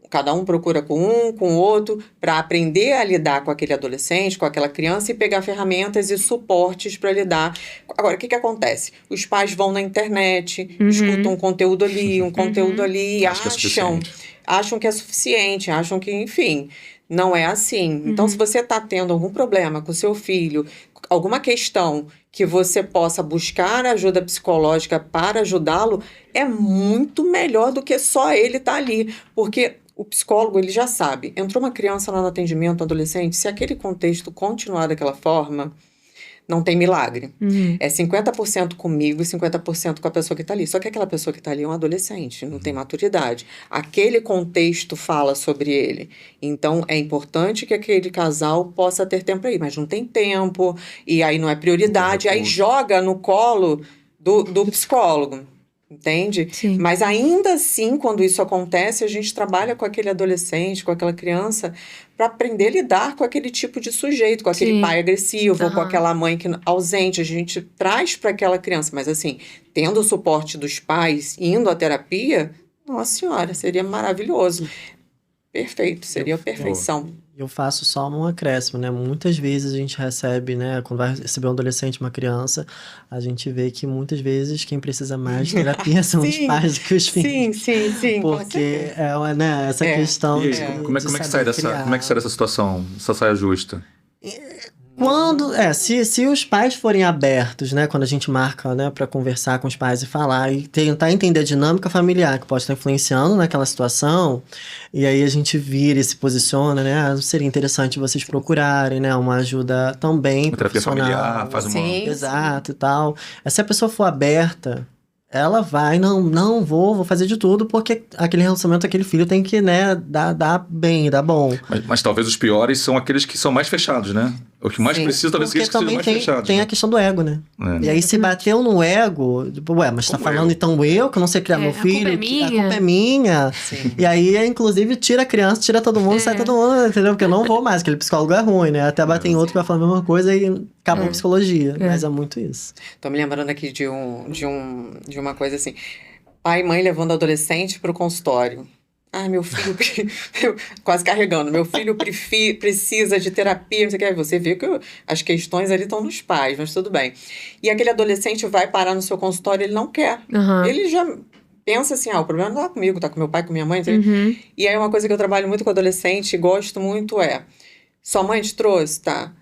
Cada um procura com o outro, para aprender a lidar com aquele adolescente, com aquela criança e pegar ferramentas e suportes para lidar. Agora, o que acontece? Os pais vão na internet, escutam um conteúdo ali, conteúdo ali, e acham que é suficiente, acham que, enfim, não é assim. Então, se você está tendo algum problema com o seu filho, alguma questão que você possa buscar ajuda psicológica para ajudá-lo, é muito melhor do que só ele estar ali, porque o psicólogo, ele já sabe. Entrou uma criança lá no atendimento, um adolescente, se aquele contexto continuar daquela forma, não tem milagre. É 50% comigo e 50% com a pessoa que está ali. Só que aquela pessoa que está ali é um adolescente, não tem maturidade. Aquele contexto fala sobre ele. Então, é importante que aquele casal possa ter tempo aí, mas não tem tempo, e aí não é prioridade, aí joga no colo do psicólogo. Entende? Sim. Mas ainda assim, quando isso acontece, a gente trabalha com aquele adolescente, com aquela criança, para aprender a lidar com aquele tipo de sujeito, com aquele Sim. pai agressivo, ou com Aham. aquela mãe ausente. A gente traz para aquela criança. Mas assim, tendo o suporte dos pais, indo à terapia, nossa senhora, seria maravilhoso. Perfeito, seria a perfeição. Eu faço só um acréscimo, né? Muitas vezes a gente recebe, né? Quando vai receber um adolescente, uma criança, a gente vê que muitas vezes quem precisa mais de terapia são os Sim, pais do que os filhos. sim, com Porque certeza. né, essa É. questão E aí, de, como é de que sai saber dessa, criar. como é que sai dessa situação, essa saia justa? Quando, se os pais forem abertos, né, quando a gente marca, né, para conversar com os pais e falar e tentar entender a dinâmica familiar que pode estar influenciando naquela situação, e aí a gente vira e se posiciona, né, seria interessante vocês procurarem, né, uma ajuda também Uma terapia profissional. familiar, faz uma... Sim. Exato e tal. Se a pessoa for aberta, ela vai, não, vou fazer de tudo, porque aquele relacionamento, aquele filho tem que, né, dar bem, dar bom. Mas talvez os piores são aqueles que são mais fechados, né? O que mais Sim. precisa talvez seja Porque que sejam também mais tem, fechados. tem né? a questão do ego, né? É. E aí, se bateu no ego, tipo, mas tá Como falando eu? então eu, que não sei criar É, meu a culpa filho, é que a minha. culpa é minha. Sim. E aí, inclusive, tira a criança, tira todo mundo, sai todo mundo, entendeu? Porque eu não vou mais, aquele psicólogo é ruim, né? Até bater em outro que vai falar a mesma coisa e acabou a psicologia. Mas é muito isso. Tô me lembrando aqui de uma coisa assim. Pai e mãe levando adolescente pro consultório. Ai, meu filho... quase carregando. Meu filho precisa de terapia, não sei o que. Aí você vê que as questões ali estão nos pais, mas tudo bem. E aquele adolescente vai parar no seu consultório, ele não quer. Aham. Ele já pensa assim, o problema não tá comigo, tá com meu pai, com minha mãe. Não sei o quê. Uhum. E aí uma coisa que eu trabalho muito com adolescente e gosto muito é... Sua mãe te trouxe, tá?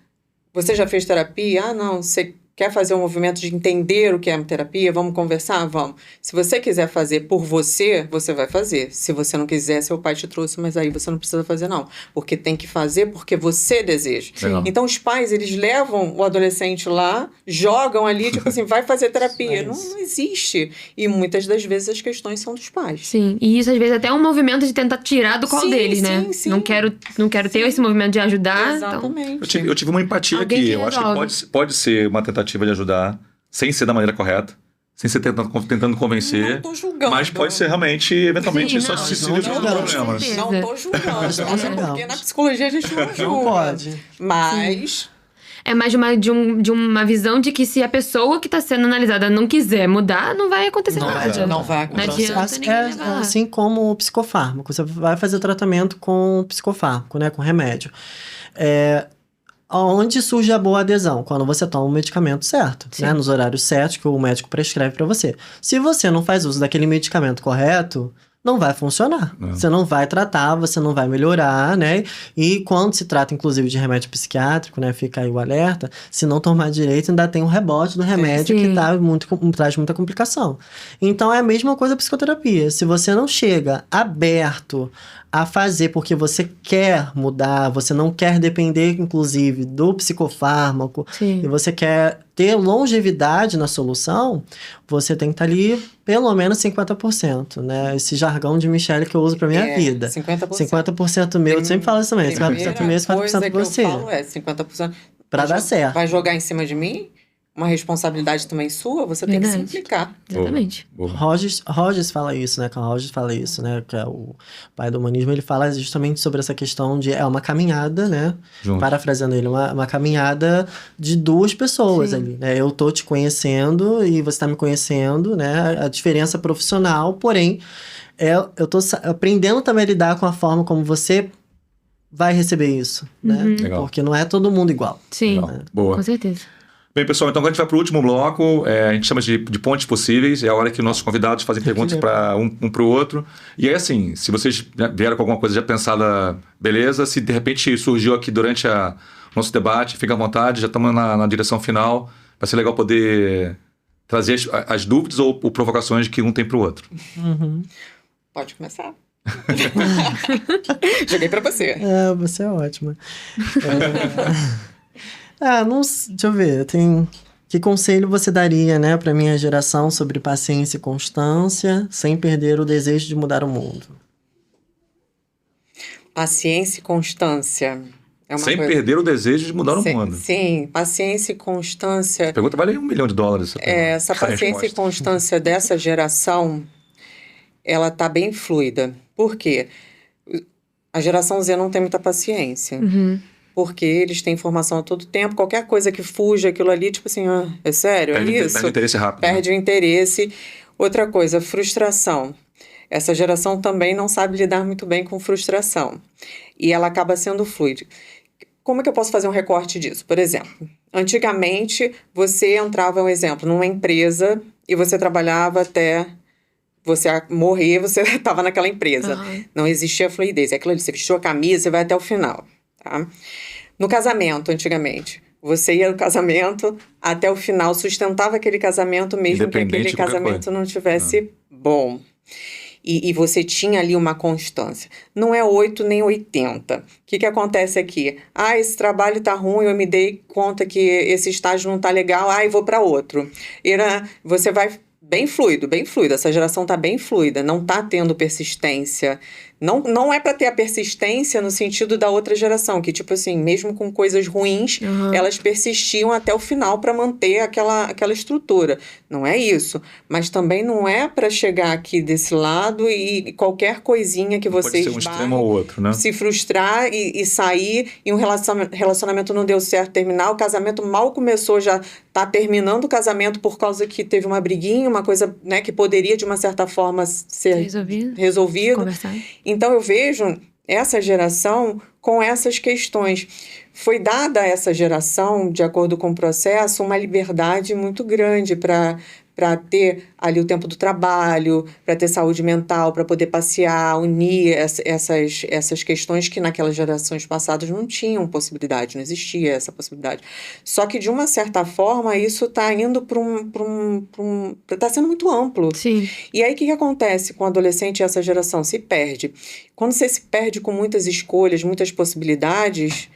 Você já fez terapia? Ah, não, você quer fazer um movimento de entender o que é terapia? Vamos conversar? Vamos. Se você quiser fazer por você, você vai fazer. Se você não quiser, seu pai te trouxe, mas aí você não precisa fazer, não. Porque tem que fazer porque você deseja. Legal. Então, os pais, eles levam o adolescente lá, jogam ali, tipo assim, vai fazer terapia. É Não, isso. não existe. E muitas das vezes as questões são dos pais. Sim, e isso às vezes até é um movimento de tentar tirar do colo Sim, deles, né? sim, sim. Não quero ter esse movimento de ajudar. Então... Exatamente. Eu tive uma empatia Alguém aqui. que Eu acho que resolve. pode ser uma tentativa de ajudar, sem ser da maneira correta, sem ser tentando convencer. Não tô julgando. Mas pode ser realmente, eventualmente, Sim, só não, se não resolver o julgamos. problema. Sim. Não tô julgando. Nós não Até julgamos. porque na psicologia a gente não julga. Não pode. Mas... É mais de uma visão de que se a pessoa que tá sendo analisada não quiser mudar, não vai acontecer Não nada. vai, não vai Não acontecer. adianta ninguém levar lá. Assim como o psicofármaco. Você vai fazer tratamento com psicofármaco, né? Com remédio. Onde surge a boa adesão? Quando você toma o medicamento certo, Sim. né? Nos horários certos que o médico prescreve para você. Se você não faz uso daquele medicamento correto, não vai funcionar. Não. Você não vai tratar, você não vai melhorar, né? E quando se trata, inclusive, de remédio psiquiátrico, né? Fica aí o alerta. Se não tomar direito, ainda tem um rebote do remédio Sim. que traz muita complicação. Então, é a mesma coisa a psicoterapia. Se você não chega aberto a fazer porque você quer mudar, você não quer depender, inclusive, do psicofármaco, Sim. e você quer ter longevidade na solução, você tem que estar ali pelo menos 50%, né? Esse jargão de Michelle que eu uso pra minha vida. 50%. 50% meu, eu sempre falo isso também, 50% meu e 50% você. Eu falo 50%. Pra dar certo. Vai jogar em cima de mim? Uma responsabilidade também sua? Você tem que se Verdade. implicar. Exatamente. Boa. Rogers fala isso, né? Quando Rogers fala isso, né? Que é o pai do humanismo, ele fala justamente sobre essa questão de uma caminhada, né? Junto. Parafraseando ele, uma caminhada de duas pessoas Sim. ali, né? Eu tô te conhecendo e você tá me conhecendo, né? A diferença profissional, porém, eu tô aprendendo também a lidar com a forma como você vai receber isso, né? Uhum. Legal. Porque não é todo mundo igual. Sim, Legal. Boa. com certeza. Bem, pessoal, então agora a gente vai para o último bloco. A gente chama de pontes possíveis. É a hora que nossos convidados fazem perguntas para um para o outro. E aí, assim, se vocês vieram com alguma coisa já pensada, beleza. Se de repente surgiu aqui durante o nosso debate, fica à vontade. Já estamos na direção final. Vai ser legal poder trazer as dúvidas ou provocações que um tem para o outro. Uhum. Pode começar. Joguei pra você. Você é ótima. Deixa eu ver. Que conselho você daria, né, pra minha geração sobre paciência e constância, sem perder o desejo de mudar o mundo? Paciência e constância. É uma Sem coisa... perder o desejo de mudar o Sim, mundo. sim, paciência e constância. A pergunta vale $1 milhão. Essa paciência e resposta. constância dessa geração, ela tá bem fluida. Por quê? A geração Z não tem muita paciência. Uhum. Porque eles têm informação a todo tempo. Qualquer coisa que fuja aquilo ali, tipo assim, é sério? É isso? Perde interesse rápido. Perde o interesse. Outra coisa, frustração. Essa geração também não sabe lidar muito bem com frustração. E ela acaba sendo fluida. Como é que eu posso fazer um recorte disso? Por exemplo, antigamente você entrava, um exemplo, numa empresa e você trabalhava até você morrer, você estava naquela empresa. Uhum. Não existia fluidez. É aquilo ali, você vestiu a camisa, você vai até o final. Tá? No casamento, antigamente, você ia no casamento até o final, sustentava aquele casamento mesmo que aquele casamento não tivesse bom. E você tinha ali uma constância. Não é 8 nem 80. O que acontece aqui? Esse trabalho tá ruim, eu me dei conta que esse estágio não tá legal, e vou para outro. Você vai bem fluido. Essa geração tá bem fluida, não tá tendo persistência. Não é para ter a persistência no sentido da outra geração, que tipo assim, mesmo com coisas ruins, elas persistiam até o final para manter aquela estrutura. Não é isso. Mas também não é para chegar aqui desse lado e qualquer coisinha que você esbarre, um extremo ou outro, né? Se frustrar e sair, e um relacionamento não deu certo, terminar, o casamento mal começou, já tá terminando o casamento por causa que teve uma briguinha, uma coisa, né, que poderia de uma certa forma ser resolvido. Conversar. Então, eu vejo essa geração com essas questões. Foi dada a essa geração, de acordo com o processo, uma liberdade muito grande para ter ali o tempo do trabalho, para ter saúde mental, para poder passear, unir essas questões que naquelas gerações passadas não tinham possibilidade, não existia essa possibilidade. Só que, de uma certa forma, isso está indo está sendo muito amplo. Sim. E aí, o que acontece com o adolescente e essa geração? Se perde. Quando você se perde com muitas escolhas, muitas possibilidades,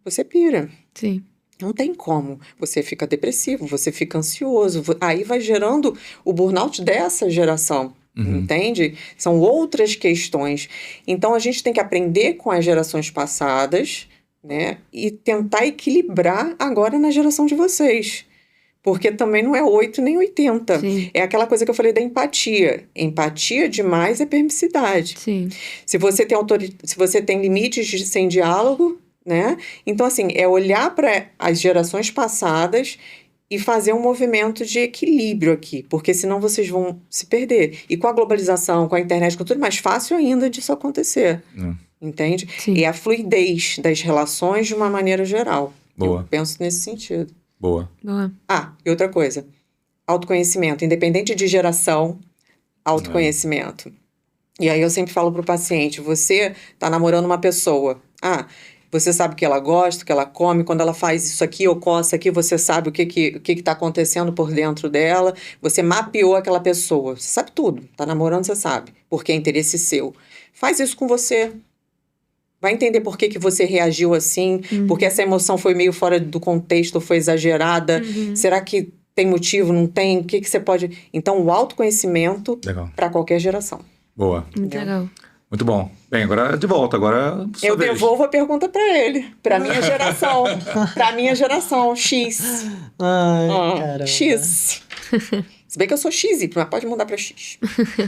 você pira. Sim. Não tem como. Você fica depressivo, você fica ansioso. Aí vai gerando o burnout dessa geração. Entende? São outras questões. Então, a gente tem que aprender com as gerações passadas, né? E tentar equilibrar agora na geração de vocês. Porque também não é 8 nem 80. Sim. É aquela coisa que eu falei da empatia. Empatia demais é permissividade. Sim. Se você tem limites sem diálogo, né? Então, assim, é olhar para as gerações passadas e fazer um movimento de equilíbrio aqui, porque senão vocês vão se perder. E com a globalização, com a internet, com tudo, é mais fácil ainda disso acontecer. Entende? Sim. E a fluidez das relações de uma maneira geral. Boa. Eu penso nesse sentido. Boa. E outra coisa. Autoconhecimento. Independente de geração, autoconhecimento. E aí eu sempre falo pro paciente, você tá namorando uma pessoa. Você sabe o que ela gosta, o que ela come, quando ela faz isso aqui ou coça aqui, você sabe o que está acontecendo por dentro dela, você mapeou aquela pessoa, você sabe tudo, tá namorando, você sabe, porque é interesse seu. Faz isso com você. Vai entender por que você reagiu assim, porque essa emoção foi meio fora do contexto, foi exagerada, será que tem motivo, não tem? O que você pode... Então, o autoconhecimento para qualquer geração. Boa. Muito legal. Muito bom. Bem, agora de volta. Agora eu devolvo a pergunta para ele. Para minha geração. Para minha geração. X. Caramba. X. Se bem que eu sou X, mas pode mudar para X.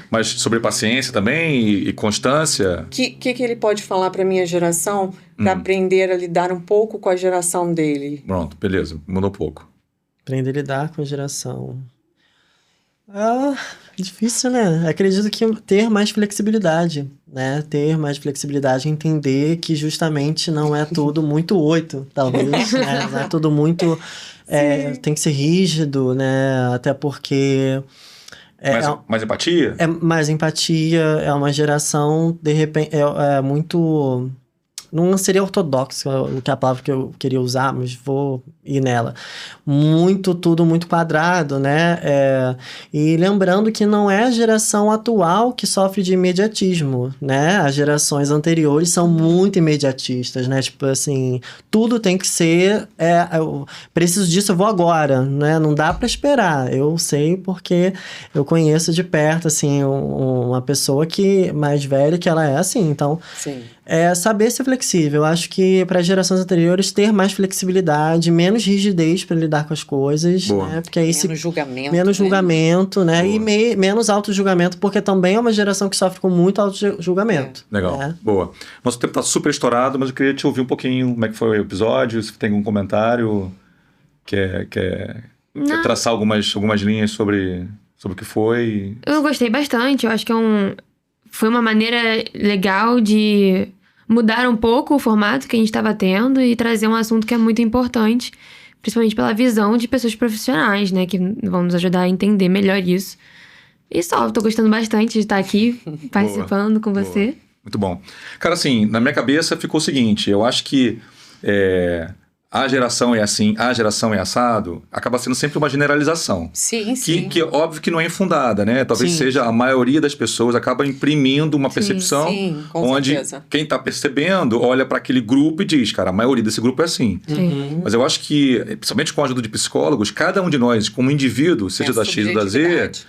Mas sobre paciência também e constância? O que ele pode falar para minha geração para aprender a lidar um pouco com a geração dele? Pronto, beleza. Mudou um pouco. Aprender a lidar com a geração. Difícil, né? Acredito que ter mais flexibilidade, né? Ter mais flexibilidade, entender que justamente não é tudo muito 8, talvez, né? Não é tudo muito... tem que ser rígido, né? Até porque... Mais empatia? Mais empatia, é uma geração, de repente, é muito... Não seria ortodoxo, que é a palavra que eu queria usar, mas vou ir nela. Tudo muito quadrado, né? E lembrando que não é a geração atual que sofre de imediatismo, né? As gerações anteriores são muito imediatistas, né? Tipo assim, tudo tem que ser... eu preciso disso, eu vou agora, né? Não dá para esperar. Eu sei porque eu conheço de perto, assim, uma pessoa mais velha que ela é assim. Então, Sim. Saber ser flexível flexível. Eu acho que para gerações anteriores ter mais flexibilidade, menos rigidez para lidar com as coisas, Boa. né? Porque aí Menos julgamento. menos julgamento, né? Boa. E menos auto-julgamento, porque também é uma geração que sofre com muito auto-julgamento. Legal, né? boa. Nosso tempo tá super estourado, mas eu queria te ouvir um pouquinho como é que foi o episódio, se tem algum comentário, quer Não. traçar algumas linhas sobre o que foi. Eu gostei bastante, eu acho que foi uma maneira legal de mudar um pouco o formato que a gente estava tendo e trazer um assunto que é muito importante, principalmente pela visão de pessoas profissionais, né, que vão nos ajudar a entender melhor isso. E só, tô gostando bastante de estar aqui participando com você. Boa. Muito bom. Cara, assim, na minha cabeça ficou o seguinte, eu acho que a geração é assim, a geração é assado, acaba sendo sempre uma generalização. Sim, sim. Que óbvio que não é infundada, né? Talvez Sim. seja a maioria das pessoas acaba imprimindo uma percepção sim, com onde certeza. quem está percebendo olha para aquele grupo e diz, cara, a maioria desse grupo é assim. Sim. Mas eu acho que, principalmente com a ajuda de psicólogos, cada um de nós, como indivíduo, seja da X ou da Z, subjetividade.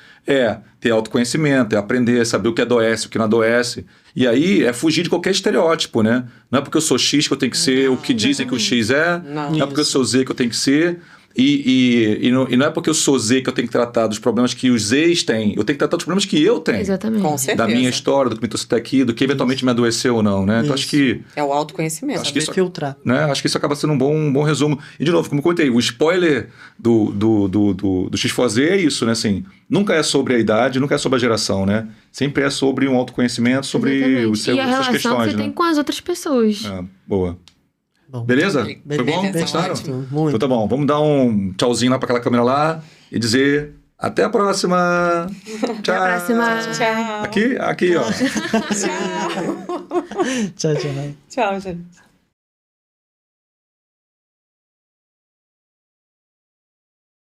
ter autoconhecimento, é aprender, saber o que adoece, o que não adoece. E aí é fugir de qualquer estereótipo, né? Não é porque eu sou X que eu tenho que ser o que dizem que o X é, Não. não é porque eu sou Z que eu tenho que ser. E não é porque eu sou Z que eu tenho que tratar dos problemas que os Zs têm. Eu tenho que tratar dos problemas que eu tenho. Exatamente. Com certeza. Da minha história, do que me trouxe até aqui, do que eventualmente me adoeceu ou não, né? Então acho que... É o autoconhecimento. Acho que Saber isso- filtrar. Né? Acho que isso acaba sendo um bom resumo. E, de novo, como eu contei, o spoiler do X4Z é isso, né? Assim, nunca é sobre a idade, nunca é sobre a geração, né? Sempre é sobre um autoconhecimento, sobre Exatamente. os seus, e a as suas relação que questões, você né? tem com as outras pessoas. Boa. Bom, Beleza? Foi bom? Beleza, Gostaram? ótimo. muito. Então tá bom. Vamos dar um tchauzinho lá pra aquela câmera lá e dizer até a próxima. Tchau. a próxima. Tchau. Aqui, ó. Tchau. Tchau, tchau. Tchau, gente.